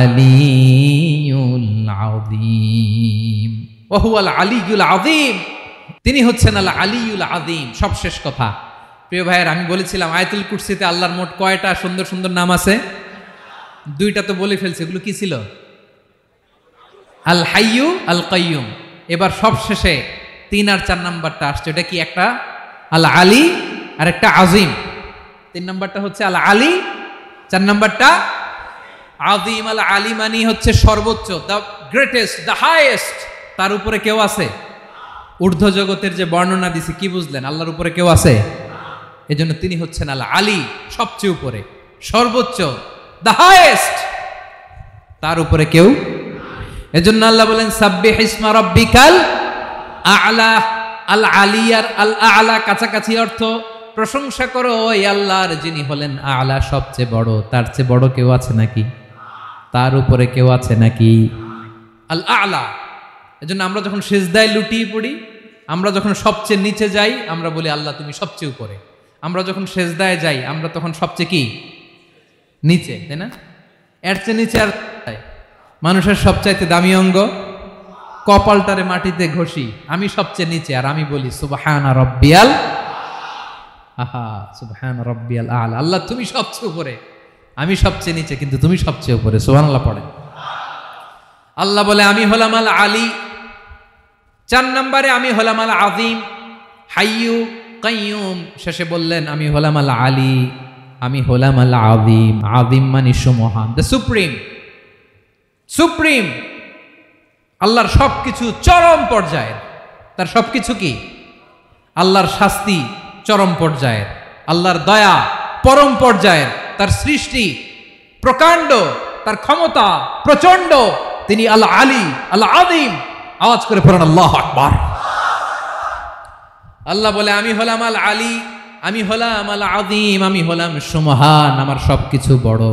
আলিয়ুল আযীম। ওয়া হুয়াল আলিয়ুল আযীম, তিনি হচ্ছেন আল আলিয়ুল আযীম। সব শেষ কথা। প্রিয় ভাইয়ের, আমি বলেছিলাম আয়াতুল কুরসিতে আল্লাহর মোট কয়টা সুন্দর সুন্দর নাম আছে? 2টা তো বলে ফেলছে। এগুলো কি ছিল? আল হাইয়ু, আল কাইয়ুম। এবার সব শেষে 3 আর 4 নাম্বারটা আসছে। এটা কি? একটা আল আলী আর একটা আযীম। 3 নাম্বারটা হচ্ছে আল আলী, 4 নাম্বারটা আযীম। আল আলী মানে হচ্ছে সর্বোচ্চ, দ্য গ্রেটেস্ট, দ্য হাইয়েস্ট। তার উপরে কেউ আছে? ঊর্ধ্ব জগতের যে বর্ণনা দিছি, কি বুঝলেন? আল্লাহর উপরে কেউ আছে? এজন্য তিনি হচ্ছেন আল আলী, সবচেয়ে উপরে, সর্বোচ্চ, দ্য হাইয়েস্ট। তার উপরে কেউ? এজন্য আল্লাহ বলেন সাব্বিহ ইসমা রাব্বিকাল আ'লা। আল আলিয়ার আল আ'লা কাছাকাছি অর্থ প্রশংসা করো ওই আল্লাহর যিনি হলেন আ'লা, সবচেয়ে বড়। তার চেয়ে বড় কেউ আছে নাকি? তার উপরে কেউ আছে নাকি? আল আ'লা। এজন্য আমরা যখন সিজদায় লুটিয়ে পড়ি, আমরা যখন সবচেয়ে নিচে যাই, আমরা বলি আল্লাহ তুমি সবচেয়ে উপরে। আমরা যখন সিজদায় যাই, আমরা তখন সবচেয়ে কি? নিচে, তাই না? এর চেয়ে নিচে আর মানুষের সবচাইতে দামি অঙ্গ কপালটারে মাটিতে ঘষি, আমি সবচেয়ে নিচে, আর আমি বলি সুবহানা রাব্বিয়াল আহা, সুবহানা রাব্বিয়াল আ'লা। আল্লাহ তুমি সবচেয়ে উপরে, আমি সবচেয়ে নিচে, কিন্তু তুমি সবচেয়ে উপরে। সুবহানাল্লাহ পড়েন। আল্লাহ বলে আমি হলাম আল আলী। 4 নম্বরে আমি হলাম আল আযীম, হাইয়ু কাইয়ুম। শেষে বললেন আমি হলাম আল আলী, আমি হলাম আল আযীম। আযীম মানে সুমহান, দ্য সুপ্রিম। সুপ্রিম আল্লাহর সবকিছু চরম পর্যায়ের। তার সবকিছু কি? আল্লাহর শাস্তি চরম পর্যায়ের, আল্লাহর দয়া পরম পর্যায়ের, তার সৃষ্টি প্রকাণ্ড, তার ক্ষমতা প্রচন্ড। তিনি আল আলী আল আযীম। আওয়াজ করে পড়েন আল্লাহু আকবার। আল্লাহ বলে আমি হলাম আল আলী, আমি হলাম আল আযীম, আমি হলাম সুমহান। আমার সবকিছু বড়,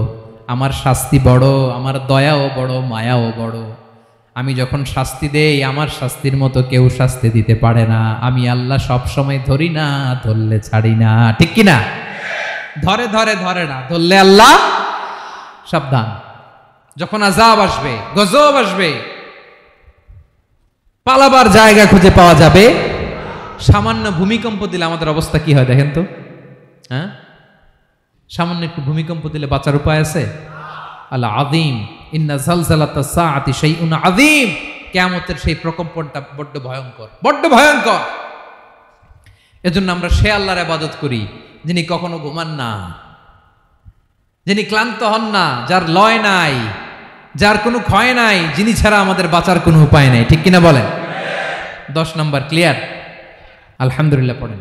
আমার শাস্তি বড়, আমার দয়াও বড়, মায়াও বড়। আমি যখন শাস্তি দেই, আমার শাস্তির মতো কেউ শাস্তি দিতে পারে না। আমি আল্লাহ সব সময় ধরি না, ধরলে ছাড়ি না। ঠিক কি না? ধরে ধরে ধরে না, ধরলে আল্লাহ সাবধান। যখন আযাব আসবে, গজব আসবে, পালাবার জায়গা খুঁজে পাওয়া যাবে। সামান্য ভূমিকম্প দিলে আমাদের অবস্থা কি হয় দেখেন তো? হ্যাঁ, সামান্য একটু ভূমিকম্প দিলে বাঁচার উপায় আছে? আল আযীম, ইন্না জালজালাতাস সাআতি শাইউন আযীম। কিয়ামতের সেই প্রকম্পনটা বড্ড ভয়ঙ্কর, বড্ড ভয়ঙ্কর। এজন্য আমরা সে আল্লাহর ইবাদত করি যিনি কখনো ঘুমান না, যিনি ক্লান্ত হন না, যার লয় নাই, যার কোনো ক্ষয় নাই, যিনি ছাড়া আমাদের বাঁচার কোনো উপায় নাই। ঠিক কিনা বলেন? 10 নম্বর ক্লিয়ার? আলহামদুলিল্লাহ পড়েন।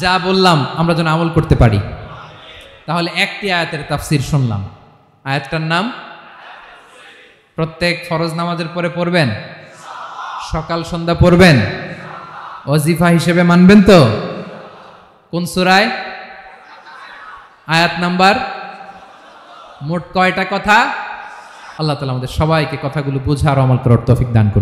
যা বললাম আমরা যেন আমল করতে পারি। তাহলে একটি আয়াতের তাফসীর শুনলাম। আয়াতটার নাম প্রত্যেক ফরজ নামাজের পরে পড়বেন, সকাল সন্ধ্যা পড়বেন, ওয়াজিফা হিসেবে মানবেন তো? কোন সূরায়? আয়াত নাম্বার। মোট কয়টা কথা? আল্লাহ তাআলা আমাদের সবাইকে কথাগুলো বুঝার আমল করার তৌফিক দান করুন।